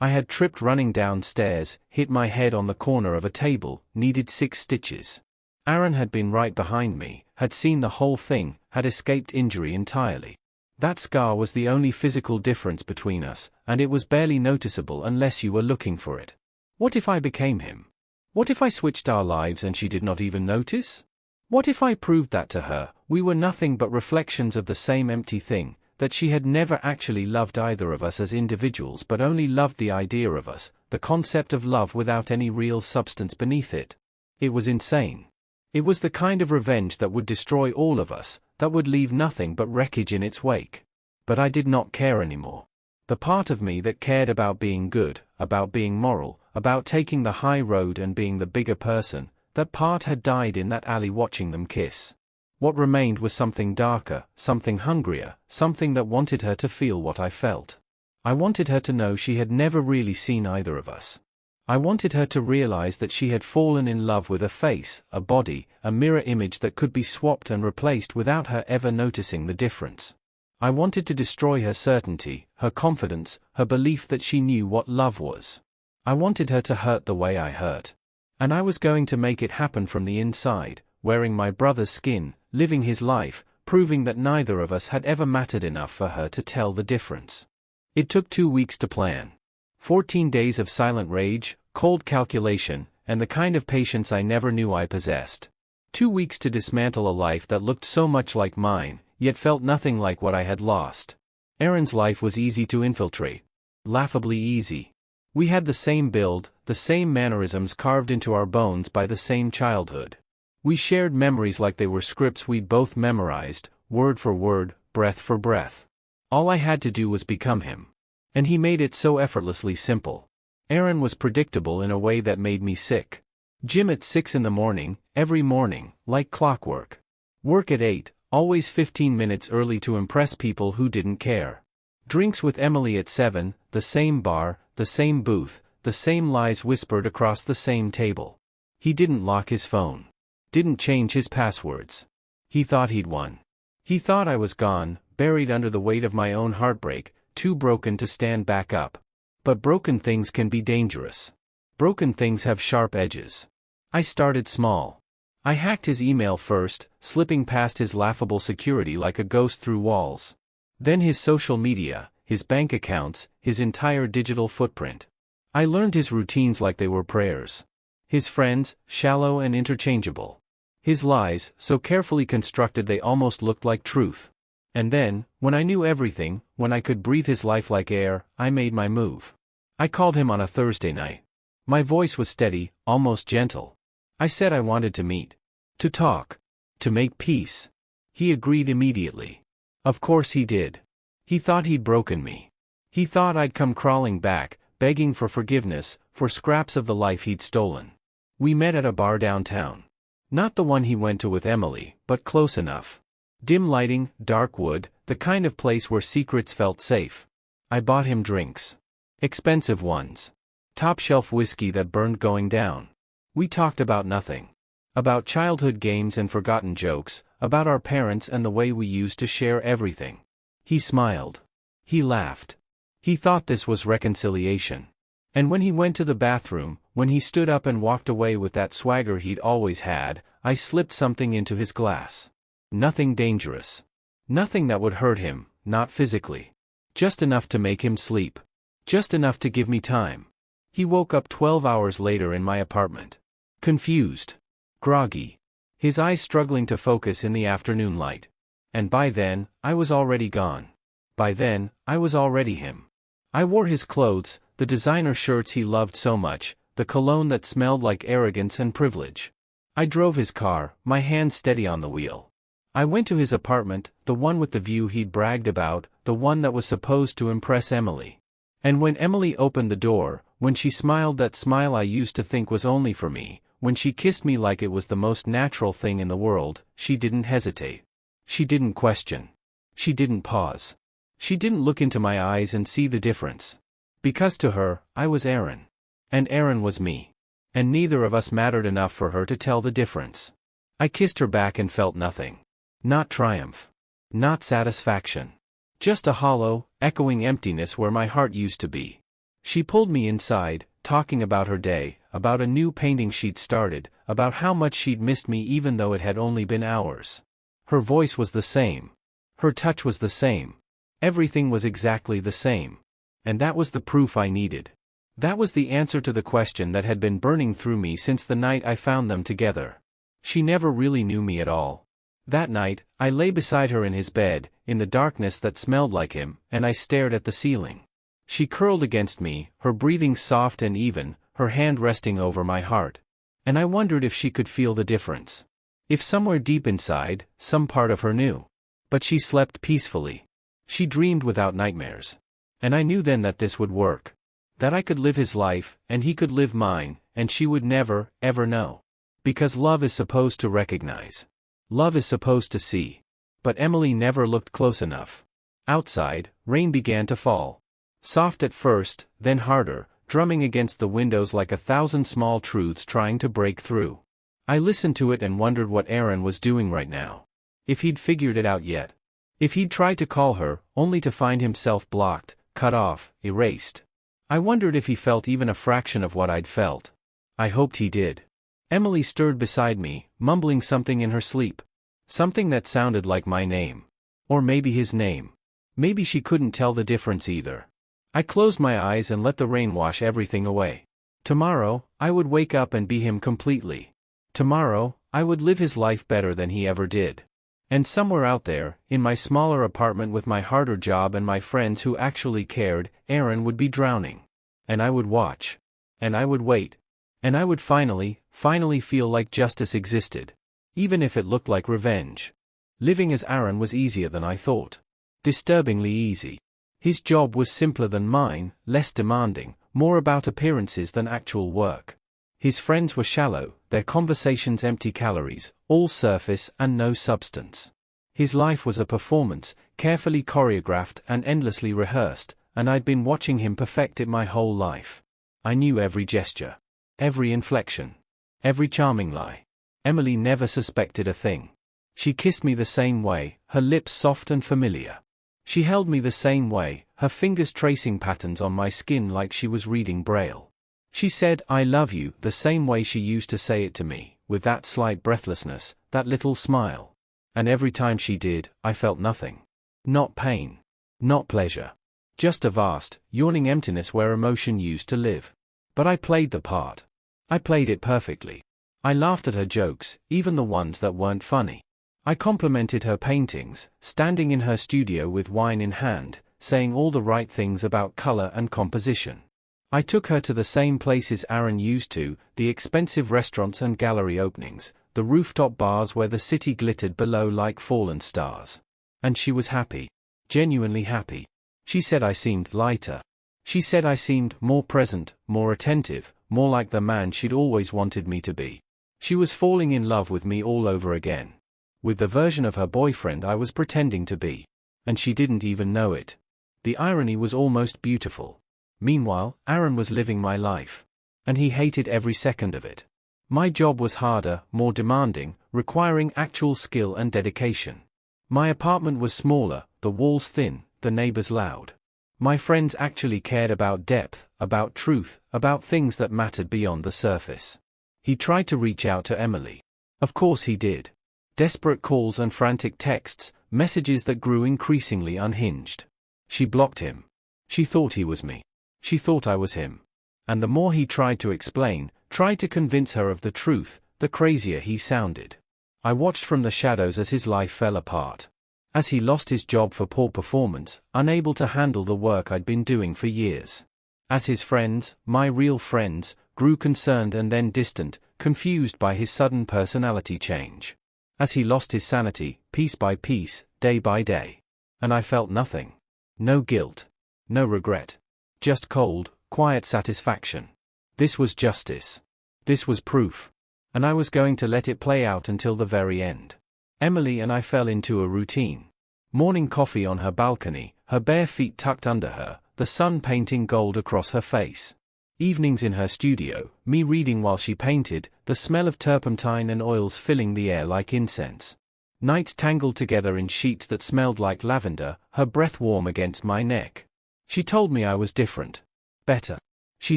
I had tripped running downstairs, hit my head on the corner of a table, needed 6 stitches. Aaron had been right behind me, had seen the whole thing, had escaped injury entirely. That scar was the only physical difference between us, and it was barely noticeable unless you were looking for it. What if I became him? What if I switched our lives and she did not even notice? What if I proved that to her, we were nothing but reflections of the same empty thing, that she had never actually loved either of us as individuals but only loved the idea of us, the concept of love without any real substance beneath it? It was insane. It was the kind of revenge that would destroy all of us, that would leave nothing but wreckage in its wake. But I did not care anymore. The part of me that cared about being good, about being moral, about taking the high road and being the bigger person, that part had died in that alley watching them kiss. What remained was something darker, something hungrier, something that wanted her to feel what I felt. I wanted her to know she had never really seen either of us. I wanted her to realize that she had fallen in love with a face, a body, a mirror image that could be swapped and replaced without her ever noticing the difference. I wanted to destroy her certainty, her confidence, her belief that she knew what love was. I wanted her to hurt the way I hurt. And I was going to make it happen from the inside, wearing my brother's skin, living his life, proving that neither of us had ever mattered enough for her to tell the difference. It took 2 weeks to plan. 14 days of silent rage, cold calculation, and the kind of patience I never knew I possessed. 2 weeks to dismantle a life that looked so much like mine, yet felt nothing like what I had lost. Aaron's life was easy to infiltrate. Laughably easy. We had the same build, the same mannerisms carved into our bones by the same childhood. We shared memories like they were scripts we'd both memorized, word for word, breath for breath. All I had to do was become him. And he made it so effortlessly simple. Aaron was predictable in a way that made me sick. Gym at 6 in the morning, every morning, like clockwork. Work at 8, always 15 minutes early to impress people who didn't care. Drinks with Emily at 7, the same bar, the same booth, the same lies whispered across the same table. He didn't lock his phone. Didn't change his passwords. He thought he'd won. He thought I was gone, buried under the weight of my own heartbreak, too broken to stand back up. But broken things can be dangerous. Broken things have sharp edges. I started small. I hacked his email first, slipping past his laughable security like a ghost through walls. Then his social media, his bank accounts, his entire digital footprint. I learned his routines like they were prayers. His friends, shallow and interchangeable. His lies, so carefully constructed they almost looked like truth. And then, when I knew everything, when I could breathe his life like air, I made my move. I called him on a Thursday night. My voice was steady, almost gentle. I said I wanted to meet. To talk. To make peace. He agreed immediately. Of course he did. He thought he'd broken me. He thought I'd come crawling back, begging for forgiveness, for scraps of the life he'd stolen. We met at a bar downtown. Not the one he went to with Emily, but close enough. Dim lighting, dark wood, the kind of place where secrets felt safe. I bought him drinks. Expensive ones. Top-shelf whiskey that burned going down. We talked about nothing. About childhood games and forgotten jokes, about our parents and the way we used to share everything. He smiled. He laughed. He thought this was reconciliation. And when he went to the bathroom, when he stood up and walked away with that swagger he'd always had, I slipped something into his glass. Nothing dangerous. Nothing that would hurt him, not physically. Just enough to make him sleep. Just enough to give me time. He woke up 12 hours later in my apartment. Confused. Groggy. His eyes struggling to focus in the afternoon light. And by then, I was already gone. By then, I was already him. I wore his clothes, the designer shirts he loved so much, the cologne that smelled like arrogance and privilege. I drove his car, my hand steady on the wheel. I went to his apartment, the one with the view he'd bragged about, the one that was supposed to impress Emily. And when Emily opened the door, when she smiled that smile I used to think was only for me, when she kissed me like it was the most natural thing in the world, she didn't hesitate. She didn't question. She didn't pause. She didn't look into my eyes and see the difference. Because to her, I was Aaron. And Aaron was me. And neither of us mattered enough for her to tell the difference. I kissed her back and felt nothing. Not triumph. Not satisfaction. Just a hollow, echoing emptiness where my heart used to be. She pulled me inside, talking about her day, about a new painting she'd started, about how much she'd missed me even though it had only been hours. Her voice was the same. Her touch was the same. Everything was exactly the same. And that was the proof I needed. That was the answer to the question that had been burning through me since the night I found them together. She never really knew me at all. That night, I lay beside her in his bed, in the darkness that smelled like him, and I stared at the ceiling. She curled against me, her breathing soft and even, her hand resting over my heart. And I wondered if she could feel the difference. If somewhere deep inside, some part of her knew. But she slept peacefully. She dreamed without nightmares. And I knew then that this would work. That I could live his life, and he could live mine, and she would never, ever know. Because love is supposed to recognize. Love is supposed to see. But Emily never looked close enough. Outside, rain began to fall. Soft at first, then harder, drumming against the windows like 1,000 small truths trying to break through. I listened to it and wondered what Aaron was doing right now. If he'd figured it out yet. If he'd tried to call her, only to find himself blocked, cut off, erased. I wondered if he felt even a fraction of what I'd felt. I hoped he did. Emily stirred beside me, mumbling something in her sleep. Something that sounded like my name. Or maybe his name. Maybe she couldn't tell the difference either. I closed my eyes and let the rain wash everything away. Tomorrow, I would wake up and be him completely. Tomorrow, I would live his life better than he ever did. And somewhere out there, in my smaller apartment with my harder job and my friends who actually cared, Aaron would be drowning. And I would watch. And I would wait. And I would finally feel like justice existed. Even if it looked like revenge. Living as Aaron was easier than I thought. Disturbingly easy. His job was simpler than mine, less demanding, more about appearances than actual work. His friends were shallow, their conversations empty calories, all surface and no substance. His life was a performance, carefully choreographed and endlessly rehearsed, and I'd been watching him perfect it my whole life. I knew every gesture. Every inflection. Every charming lie. Emily never suspected a thing. She kissed me the same way, her lips soft and familiar. She held me the same way, her fingers tracing patterns on my skin like she was reading Braille. She said, "I love you," the same way she used to say it to me, with that slight breathlessness, that little smile. And every time she did, I felt nothing. Not pain. Not pleasure. Just a vast, yawning emptiness where emotion used to live. But I played the part. I played it perfectly. I laughed at her jokes, even the ones that weren't funny. I complimented her paintings, standing in her studio with wine in hand, saying all the right things about color and composition. I took her to the same places Aaron used to, the expensive restaurants and gallery openings, the rooftop bars where the city glittered below like fallen stars. And she was happy. Genuinely happy. She said I seemed lighter. She said I seemed more present, more attentive, more like the man she'd always wanted me to be. She was falling in love with me all over again. With the version of her boyfriend I was pretending to be. And she didn't even know it. The irony was almost beautiful. Meanwhile, Aaron was living my life. And he hated every second of it. My job was harder, more demanding, requiring actual skill and dedication. My apartment was smaller, the walls thin, the neighbors loud. My friends actually cared about depth, about truth, about things that mattered beyond the surface. He tried to reach out to Emily. Of course he did. Desperate calls and frantic texts, messages that grew increasingly unhinged. She blocked him. She thought he was me. She thought I was him. And the more he tried to explain, tried to convince her of the truth, the crazier he sounded. I watched from the shadows as his life fell apart. As he lost his job for poor performance, unable to handle the work I'd been doing for years. As his friends, my real friends, grew concerned and then distant, confused by his sudden personality change. As he lost his sanity, piece by piece, day by day. And I felt nothing. No guilt. No regret. Just cold, quiet satisfaction. This was justice. This was proof. And I was going to let it play out until the very end. Emily and I fell into a routine. Morning coffee on her balcony, her bare feet tucked under her, the sun painting gold across her face. Evenings in her studio, me reading while she painted, the smell of turpentine and oils filling the air like incense. Nights tangled together in sheets that smelled like lavender, her breath warm against my neck. She told me I was different. Better. She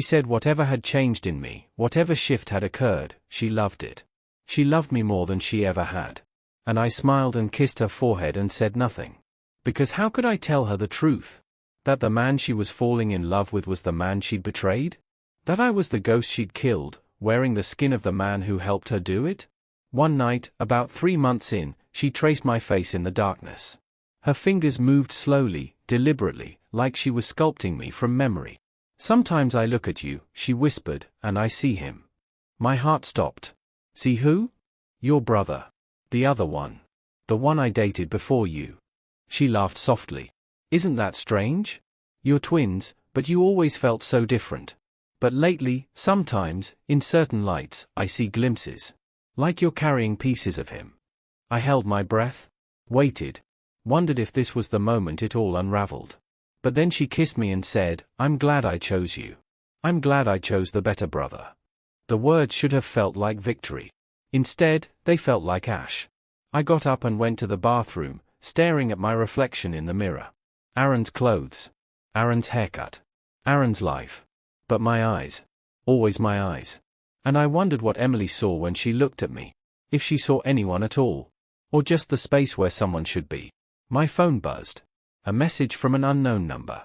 said whatever had changed in me, whatever shift had occurred, she loved it. She loved me more than she ever had. And I smiled and kissed her forehead and said nothing. Because how could I tell her the truth? That the man she was falling in love with was the man she'd betrayed? That I was the ghost she'd killed, wearing the skin of the man who helped her do it? One night, about 3 months in, she traced my face in the darkness. Her fingers moved slowly, deliberately, like she was sculpting me from memory. Sometimes I look at you, she whispered, and I see him. My heart stopped. See who? Your brother. The other one. The one I dated before you. She laughed softly. Isn't that strange? You're twins, but you always felt so different. But lately, sometimes, in certain lights, I see glimpses. Like you're carrying pieces of him. I held my breath. Waited. Wondered if this was the moment it all unraveled. But then she kissed me and said, I'm glad I chose you. I'm glad I chose the better brother. The words should have felt like victory. Instead, they felt like ash. I got up and went to the bathroom, staring at my reflection in the mirror. Aaron's clothes. Aaron's haircut. Aaron's life. But my eyes. Always my eyes. And I wondered what Emily saw when she looked at me. If she saw anyone at all. Or just the space where someone should be. My phone buzzed. A message from an unknown number.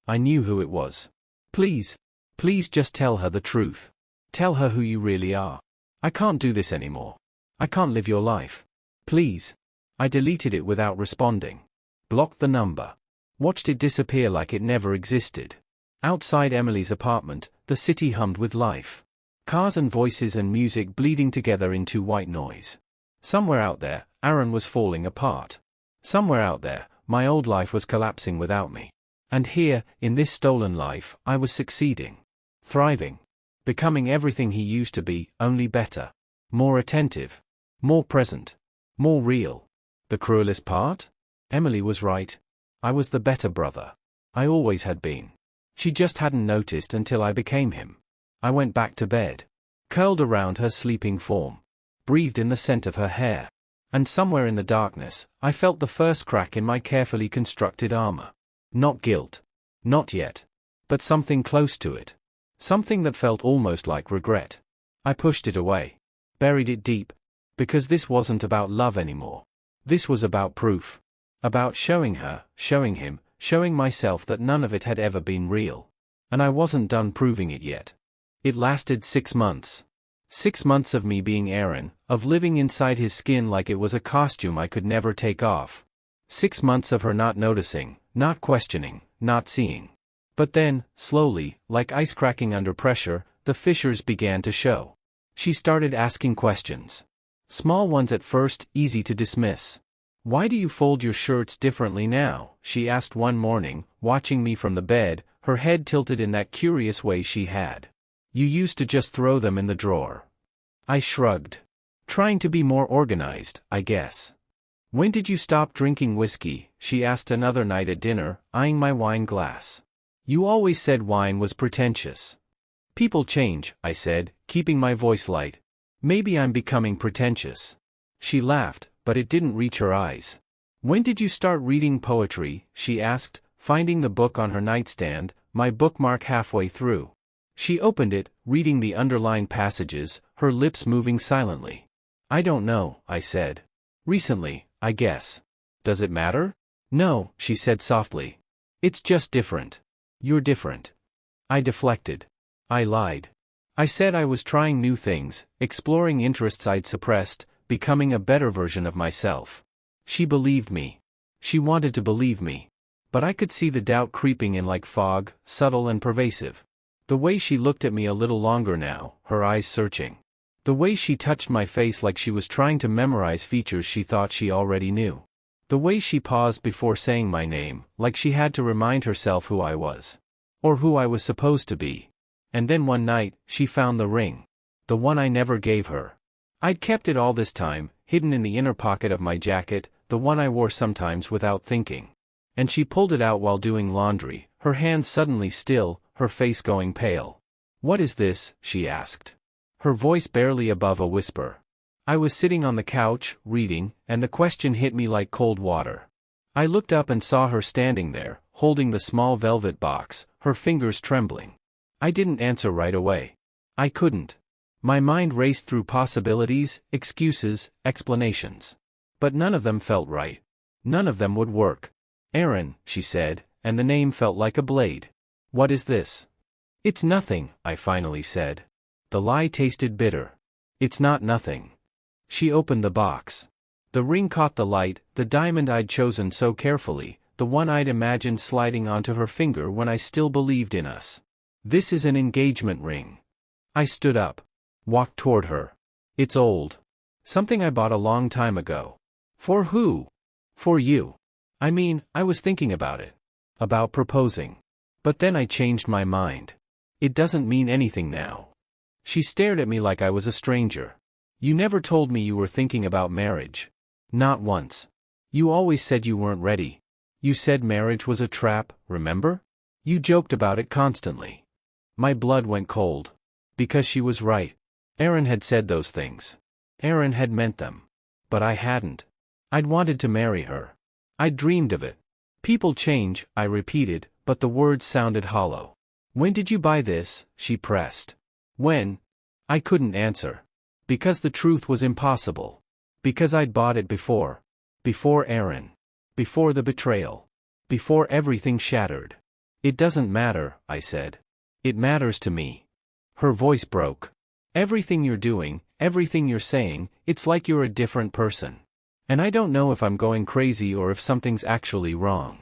I knew who it was. Please. Please just tell her the truth. Tell her who you really are. I can't do this anymore. I can't live your life. Please. I deleted it without responding. Blocked the number. Watched it disappear like it never existed. Outside Emily's apartment, the city hummed with life. Cars and voices and music bleeding together into white noise. Somewhere out there, Aaron was falling apart. Somewhere out there, my old life was collapsing without me. And here, in this stolen life, I was succeeding. Thriving. Becoming everything he used to be, only better. More attentive. More present. More real. The cruelest part? Emily was right. I was the better brother. I always had been. She just hadn't noticed until I became him. I went back to bed. Curled around her sleeping form. Breathed in the scent of her hair. And somewhere in the darkness, I felt the first crack in my carefully constructed armor. Not guilt. Not yet. But something close to it. Something that felt almost like regret. I pushed it away. Buried it deep. Because this wasn't about love anymore. This was about proof. About showing her, showing him, showing myself that none of it had ever been real. And I wasn't done proving it yet. It lasted 6 months. 6 months of me being Aaron, of living inside his skin like it was a costume I could never take off. 6 months of her not noticing, not questioning, not seeing. But then, slowly, like ice cracking under pressure, the fissures began to show. She started asking questions. Small ones at first, easy to dismiss. Why do you fold your shirts differently now? She asked one morning, watching me from the bed, her head tilted in that curious way she had. You used to just throw them in the drawer. I shrugged. Trying to be more organized, I guess. When did you stop drinking whiskey? She asked another night at dinner, eyeing my wine glass. You always said wine was pretentious. People change, I said, keeping my voice light. Maybe I'm becoming pretentious. She laughed, but it didn't reach her eyes. When did you start reading poetry? She asked, finding the book on her nightstand, my bookmark halfway through. She opened it, reading the underlined passages, her lips moving silently. I don't know, I said. Recently, I guess. Does it matter? No, she said softly. It's just different. You're different. I deflected. I lied. I said I was trying new things, exploring interests I'd suppressed, becoming a better version of myself. She believed me. She wanted to believe me. But I could see the doubt creeping in like fog, subtle and pervasive. The way she looked at me a little longer now, her eyes searching. The way she touched my face like she was trying to memorize features she thought she already knew. The way she paused before saying my name, like she had to remind herself who I was. Or who I was supposed to be. And then one night, she found the ring. The one I never gave her. I'd kept it all this time, hidden in the inner pocket of my jacket, the one I wore sometimes without thinking. And she pulled it out while doing laundry, her hands suddenly still, her face going pale. What is this? She asked. Her voice barely above a whisper. I was sitting on the couch, reading, and the question hit me like cold water. I looked up and saw her standing there, holding the small velvet box, her fingers trembling. I didn't answer right away. I couldn't. My mind raced through possibilities, excuses, explanations. But none of them felt right. None of them would work. Aaron, she said, and the name felt like a blade. What is this? It's nothing, I finally said. The lie tasted bitter. It's not nothing. She opened the box. The ring caught the light, the diamond I'd chosen so carefully, the one I'd imagined sliding onto her finger when I still believed in us. This is an engagement ring. I stood up. Walked toward her. It's old. Something I bought a long time ago. For who? For you. I mean, I was thinking about it. About proposing. But then I changed my mind. It doesn't mean anything now. She stared at me like I was a stranger. You never told me you were thinking about marriage. Not once. You always said you weren't ready. You said marriage was a trap, remember? You joked about it constantly. My blood went cold. Because she was right. Aaron had said those things. Aaron had meant them. But I hadn't. I'd wanted to marry her. I'd dreamed of it. People change, I repeated, but the words sounded hollow. When did you buy this? She pressed. When? I couldn't answer. Because the truth was impossible. Because I'd bought it before. Before Aaron. Before the betrayal. Before everything shattered. It doesn't matter, I said. It matters to me. Her voice broke. Everything you're doing, everything you're saying, it's like you're a different person. And I don't know if I'm going crazy or if something's actually wrong.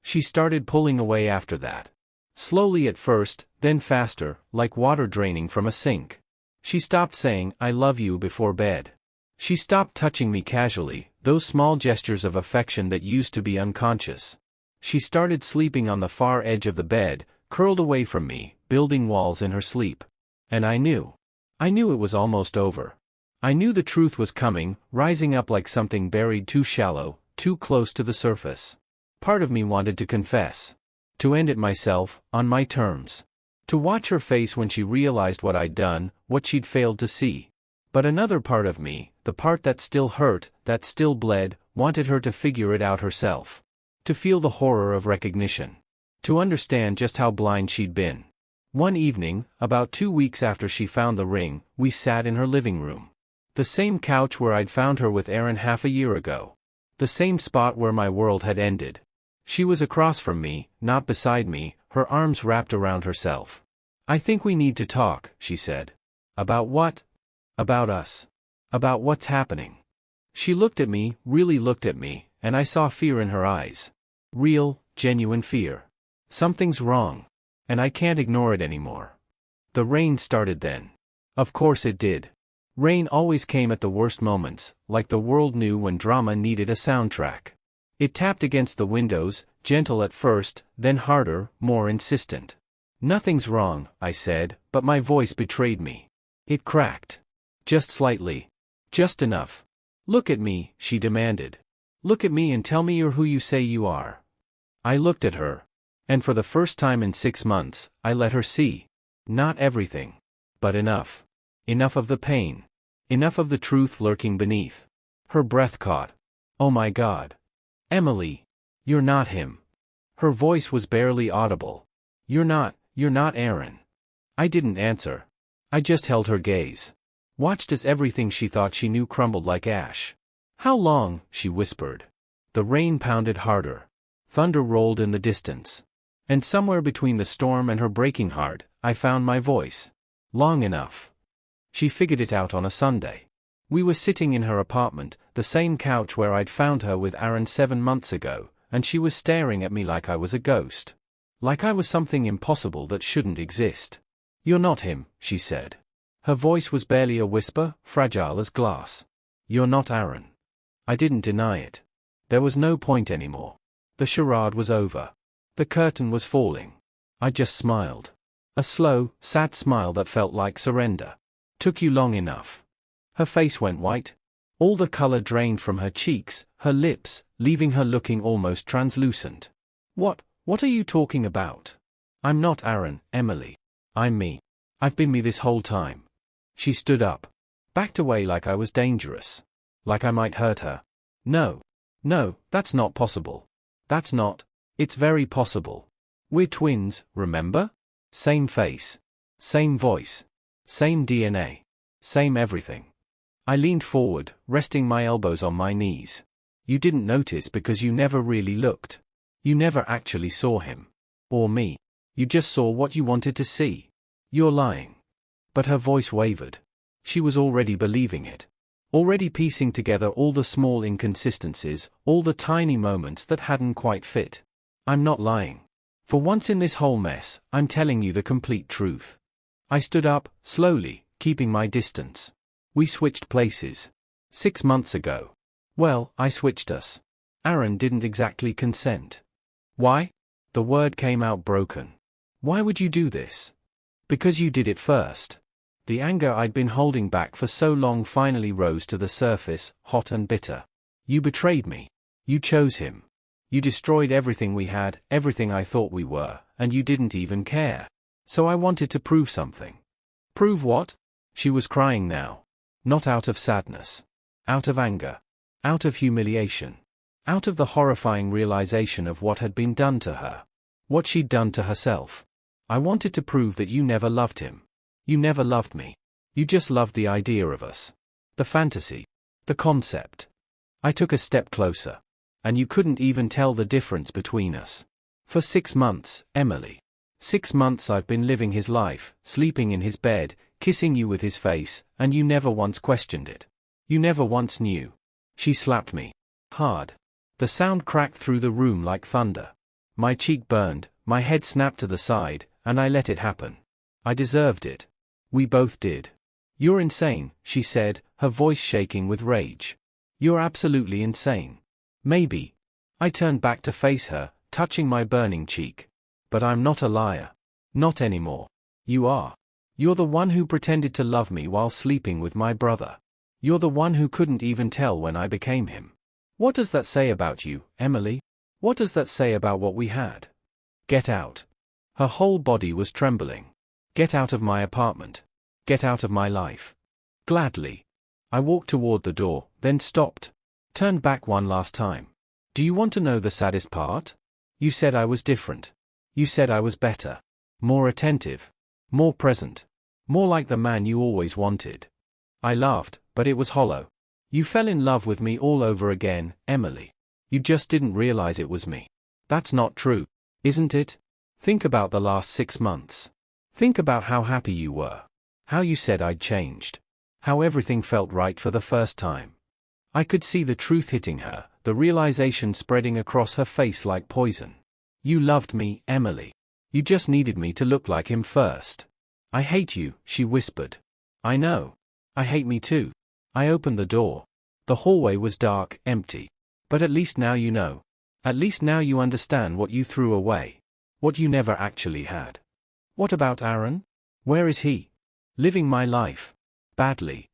She started pulling away after that. Slowly at first, then faster, like water draining from a sink. She stopped saying, I love you before bed. She stopped touching me casually, those small gestures of affection that used to be unconscious. She started sleeping on the far edge of the bed, curled away from me, building walls in her sleep. And I knew it was almost over. I knew the truth was coming, rising up like something buried too shallow, too close to the surface. Part of me wanted to confess. To end it myself, on my terms. To watch her face when she realized what I'd done, what she'd failed to see. But another part of me, the part that still hurt, that still bled, wanted her to figure it out herself. To feel the horror of recognition. To understand just how blind she'd been. One evening, about 2 weeks after she found the ring, we sat in her living room. The same couch where I'd found her with Aaron half a year ago. The same spot where my world had ended. She was across from me, not beside me, her arms wrapped around herself. I think we need to talk, she said. About what? About us. About what's happening. She looked at me, really looked at me, and I saw fear in her eyes. Real, genuine fear. Something's wrong. And I can't ignore it anymore. The rain started then. Of course it did. Rain always came at the worst moments, like the world knew when drama needed a soundtrack. It tapped against the windows, gentle at first, then harder, more insistent. Nothing's wrong, I said, but my voice betrayed me. It cracked. Just slightly. Just enough. Look at me, she demanded. Look at me and tell me you're who you say you are. I looked at her. And for the first time in 6 months, I let her see. Not everything. But enough. Enough of the pain. Enough of the truth lurking beneath. Her breath caught. Oh my God. Emily. You're not him. Her voice was barely audible. You're not Aaron. I didn't answer. I just held her gaze. Watched as everything she thought she knew crumbled like ash. How long? She whispered. The rain pounded harder. Thunder rolled in the distance. And somewhere between the storm and her breaking heart, I found my voice. Long enough. She figured it out on a Sunday. We were sitting in her apartment, the same couch where I'd found her with Aaron 7 months ago, and she was staring at me like I was a ghost. Like I was something impossible that shouldn't exist. You're not him, she said. Her voice was barely a whisper, fragile as glass. You're not Aaron. I didn't deny it. There was no point anymore. The charade was over. The curtain was falling. I just smiled. A slow, sad smile that felt like surrender. Took you long enough. Her face went white. All the color drained from her cheeks, her lips, leaving her looking almost translucent. What are you talking about? I'm not Aaron, Emily. I'm me. I've been me this whole time. She stood up. Backed away like I was dangerous. Like I might hurt her. No, that's not possible. That's not. It's very possible. We're twins, remember? Same face. Same voice. Same DNA. Same everything. I leaned forward, resting my elbows on my knees. You didn't notice because you never really looked. You never actually saw him. Or me. You just saw what you wanted to see. You're lying. But her voice wavered. She was already believing it. Already piecing together all the small inconsistencies, all the tiny moments that hadn't quite fit. I'm not lying. For once in this whole mess, I'm telling you the complete truth. I stood up, slowly, keeping my distance. We switched places. 6 months ago. Well, I switched us. Aaron didn't exactly consent. Why? The word came out broken. Why would you do this? Because you did it first. The anger I'd been holding back for so long finally rose to the surface, hot and bitter. You betrayed me. You chose him. You destroyed everything we had, everything I thought we were, and you didn't even care. So I wanted to prove something. Prove what? She was crying now. Not out of sadness. Out of anger. Out of humiliation. Out of the horrifying realization of what had been done to her. What she'd done to herself. I wanted to prove that you never loved him. You never loved me. You just loved the idea of us. The fantasy. The concept. I took a step closer. And you couldn't even tell the difference between us. For 6 months, Emily. 6 months I've been living his life, sleeping in his bed, kissing you with his face, and you never once questioned it. You never once knew. She slapped me. Hard. The sound cracked through the room like thunder. My cheek burned, my head snapped to the side, and I let it happen. I deserved it. We both did. You're insane, she said, her voice shaking with rage. You're absolutely insane. Maybe. I turned back to face her, touching my burning cheek. But I'm not a liar. Not anymore. You are. You're the one who pretended to love me while sleeping with my brother. You're the one who couldn't even tell when I became him. What does that say about you, Emily? What does that say about what we had? Get out. Her whole body was trembling. Get out of my apartment. Get out of my life. Gladly. I walked toward the door, then stopped. Turned back one last time. Do you want to know the saddest part? You said I was different. You said I was better. More attentive. More present. More like the man you always wanted. I laughed, but it was hollow. You fell in love with me all over again, Emily. You just didn't realize it was me. That's not true, isn't it? Think about the last 6 months. Think about how happy you were. How you said I'd changed. How everything felt right for the first time. I could see the truth hitting her, the realization spreading across her face like poison. You loved me, Emily. You just needed me to look like him first. I hate you, she whispered. I know. I hate me too. I opened the door. The hallway was dark, empty. But at least now you know. At least now you understand what you threw away. What you never actually had. What about Aaron? Where is he? Living my life. Badly.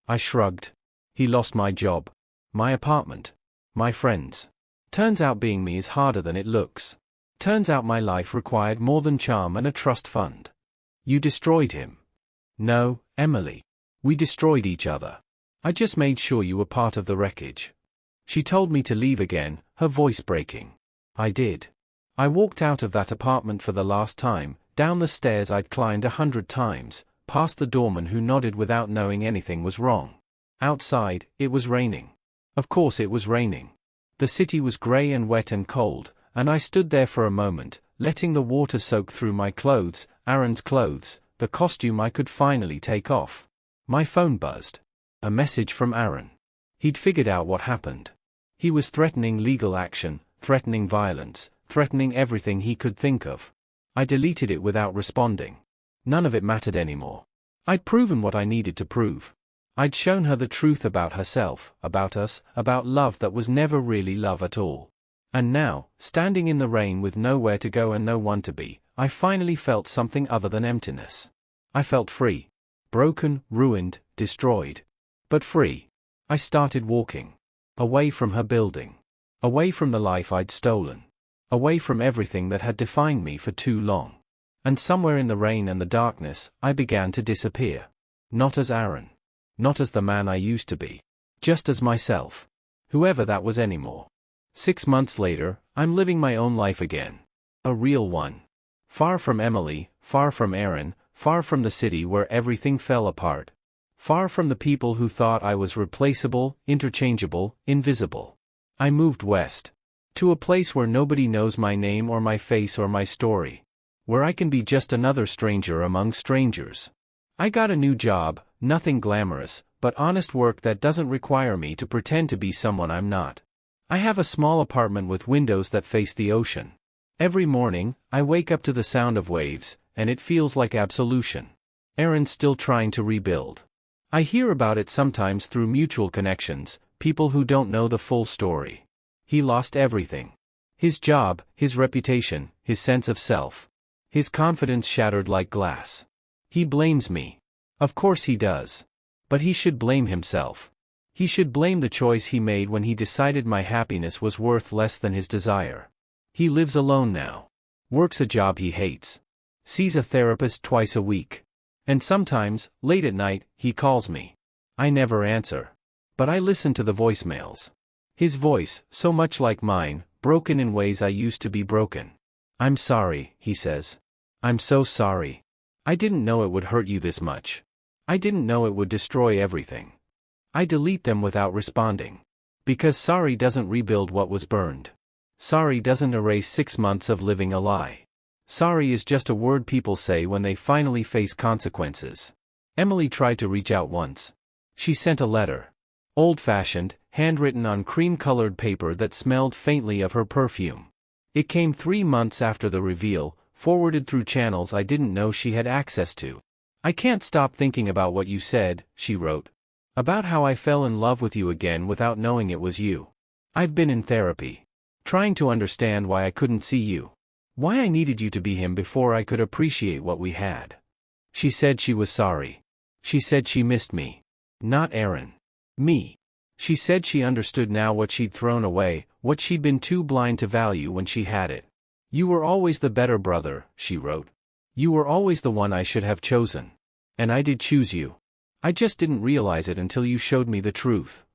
I shrugged. He lost my job. My apartment. My friends. Turns out being me is harder than it looks. Turns out my life required more than charm and a trust fund. You destroyed him. No, Emily. We destroyed each other. I just made sure you were part of the wreckage. She told me to leave again, her voice breaking. I did. I walked out of that apartment for the last time, down the stairs I'd climbed 100 times, past the doorman who nodded without knowing anything was wrong. Outside, it was raining. Of course it was raining. The city was grey and wet and cold, and I stood there for a moment, letting the water soak through my clothes, Aaron's clothes, the costume I could finally take off. My phone buzzed. A message from Aaron. He'd figured out what happened. He was threatening legal action, threatening violence, threatening everything he could think of. I deleted it without responding. None of it mattered anymore. I'd proven what I needed to prove. I'd shown her the truth about herself, about us, about love that was never really love at all. And now, standing in the rain with nowhere to go and no one to be, I finally felt something other than emptiness. I felt free. Broken, ruined, destroyed. But free. I started walking. Away from her building. Away from the life I'd stolen. Away from everything that had defined me for too long. And somewhere in the rain and the darkness, I began to disappear. Not as Aaron. Not as the man I used to be. Just as myself. Whoever that was anymore. 6 months later, I'm living my own life again. A real one. Far from Emily, far from Aaron, far from the city where everything fell apart. Far from the people who thought I was replaceable, interchangeable, invisible. I moved west. To a place where nobody knows my name or my face or my story. Where I can be just another stranger among strangers. I got a new job, nothing glamorous, but honest work that doesn't require me to pretend to be someone I'm not. I have a small apartment with windows that face the ocean. Every morning, I wake up to the sound of waves, and it feels like absolution. Aaron's still trying to rebuild. I hear about it sometimes through mutual connections, people who don't know the full story. He lost everything. His job, his reputation, his sense of self. His confidence shattered like glass. He blames me. Of course he does. But he should blame himself. He should blame the choice he made when he decided my happiness was worth less than his desire. He lives alone now. Works a job he hates. Sees a therapist twice a week. And sometimes, late at night, he calls me. I never answer. But I listen to the voicemails. His voice, so much like mine, broken in ways I used to be broken. I'm sorry, he says. I'm so sorry. I didn't know it would hurt you this much. I didn't know it would destroy everything. I delete them without responding. Because sorry doesn't rebuild what was burned. Sorry doesn't erase 6 months of living a lie. Sorry is just a word people say when they finally face consequences. Emily tried to reach out once. She sent a letter. Old-fashioned, handwritten on cream-colored paper that smelled faintly of her perfume. It came 3 months after the reveal, forwarded through channels I didn't know she had access to. I can't stop thinking about what you said, she wrote. About how I fell in love with you again without knowing it was you. I've been in therapy. Trying to understand why I couldn't see you. Why I needed you to be him before I could appreciate what we had. She said she was sorry. She said she missed me. Not Aaron. Me. She said she understood now what she'd thrown away, what she'd been too blind to value when she had it. You were always the better brother, she wrote. You were always the one I should have chosen. And I did choose you. I just didn't realize it until you showed me the truth.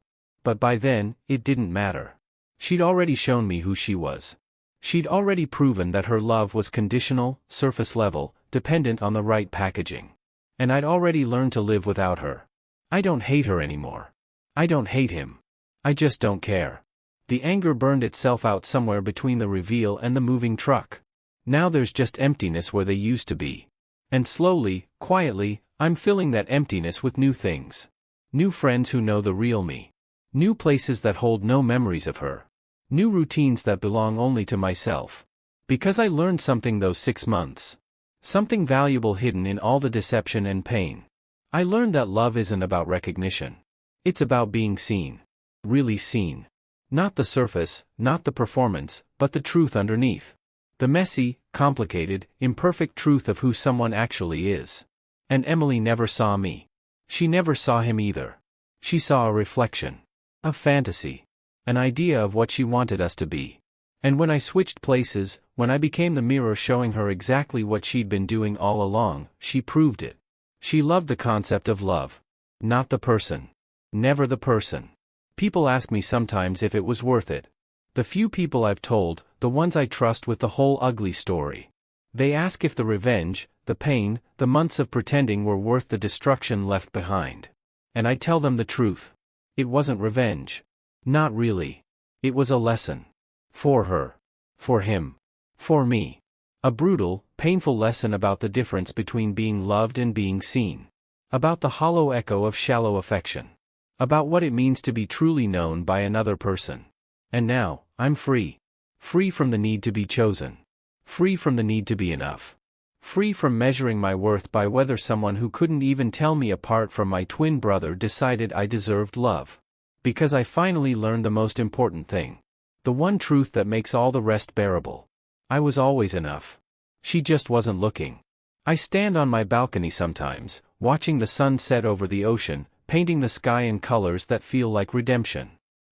But by then, it didn't matter. She'd already shown me who she was. She'd already proven that her love was conditional, surface level, dependent on the right packaging. And I'd already learned to live without her. I don't hate her anymore. I don't hate him. I just don't care. The anger burned itself out somewhere between the reveal and the moving truck. Now there's just emptiness where they used to be. And slowly, quietly, I'm filling that emptiness with new things. New friends who know the real me. New places that hold no memories of her. New routines that belong only to myself. Because I learned something those 6 months. Something valuable hidden in all the deception and pain. I learned that love isn't about recognition. It's about being seen. Really seen. Not the surface, not the performance, but the truth underneath. The messy, complicated, imperfect truth of who someone actually is. And Emily never saw me. She never saw him either. She saw a reflection. A fantasy. An idea of what she wanted us to be. And when I switched places, when I became the mirror showing her exactly what she'd been doing all along, she proved it. She loved the concept of love. Not the person. never the person. People ask me sometimes if it was worth it. The few people I've told, the ones I trust with the whole ugly story. They ask if the revenge, the pain, the months of pretending were worth the destruction left behind. And I tell them the truth. It wasn't revenge. Not really. It was a lesson. For her. For him. For me. A brutal, painful lesson about the difference between being loved and being seen. About the hollow echo of shallow affection. About what it means to be truly known by another person. And now, I'm free. Free from the need to be chosen. Free from the need to be enough. Free from measuring my worth by whether someone who couldn't even tell me apart from my twin brother decided I deserved love. Because I finally learned the most important thing. The one truth that makes all the rest bearable. I was always enough. She just wasn't looking. I stand on my balcony sometimes, watching the sun set over the ocean, painting the sky in colors that feel like redemption.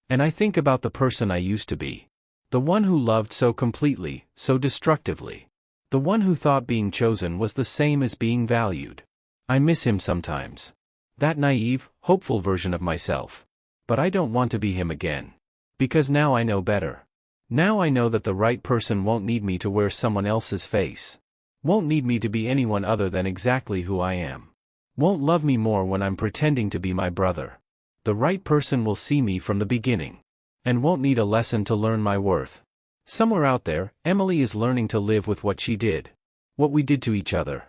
And I think about the person I used to be. The one who loved so completely, so destructively. The one who thought being chosen was the same as being valued. I miss him sometimes. That naive, hopeful version of myself. But I don't want to be him again. Because now I know better. Now I know that the right person won't need me to wear someone else's face. Won't need me to be anyone other than exactly who I am. Won't love me more when I'm pretending to be my brother. The right person will see me from the beginning. And won't need a lesson to learn my worth. Somewhere out there, Emily is learning to live with what she did. What we did to each other.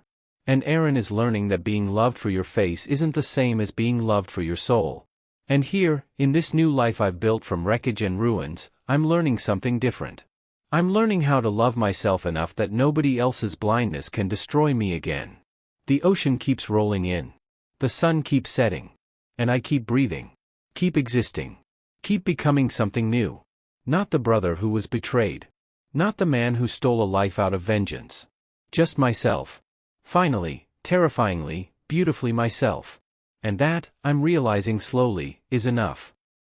And Aaron is learning that being loved for your face isn't the same as being loved for your soul. And here, in this new life I've built from wreckage and ruins, I'm learning something different. I'm learning how to love myself enough that nobody else's blindness can destroy me again. The ocean keeps rolling in. The sun keeps setting. And I keep breathing. Keep existing. Keep becoming something new. Not the brother who was betrayed. Not the man who stole a life out of vengeance. Just myself. Finally, terrifyingly, beautifully myself. And that, I'm realizing slowly, is enough.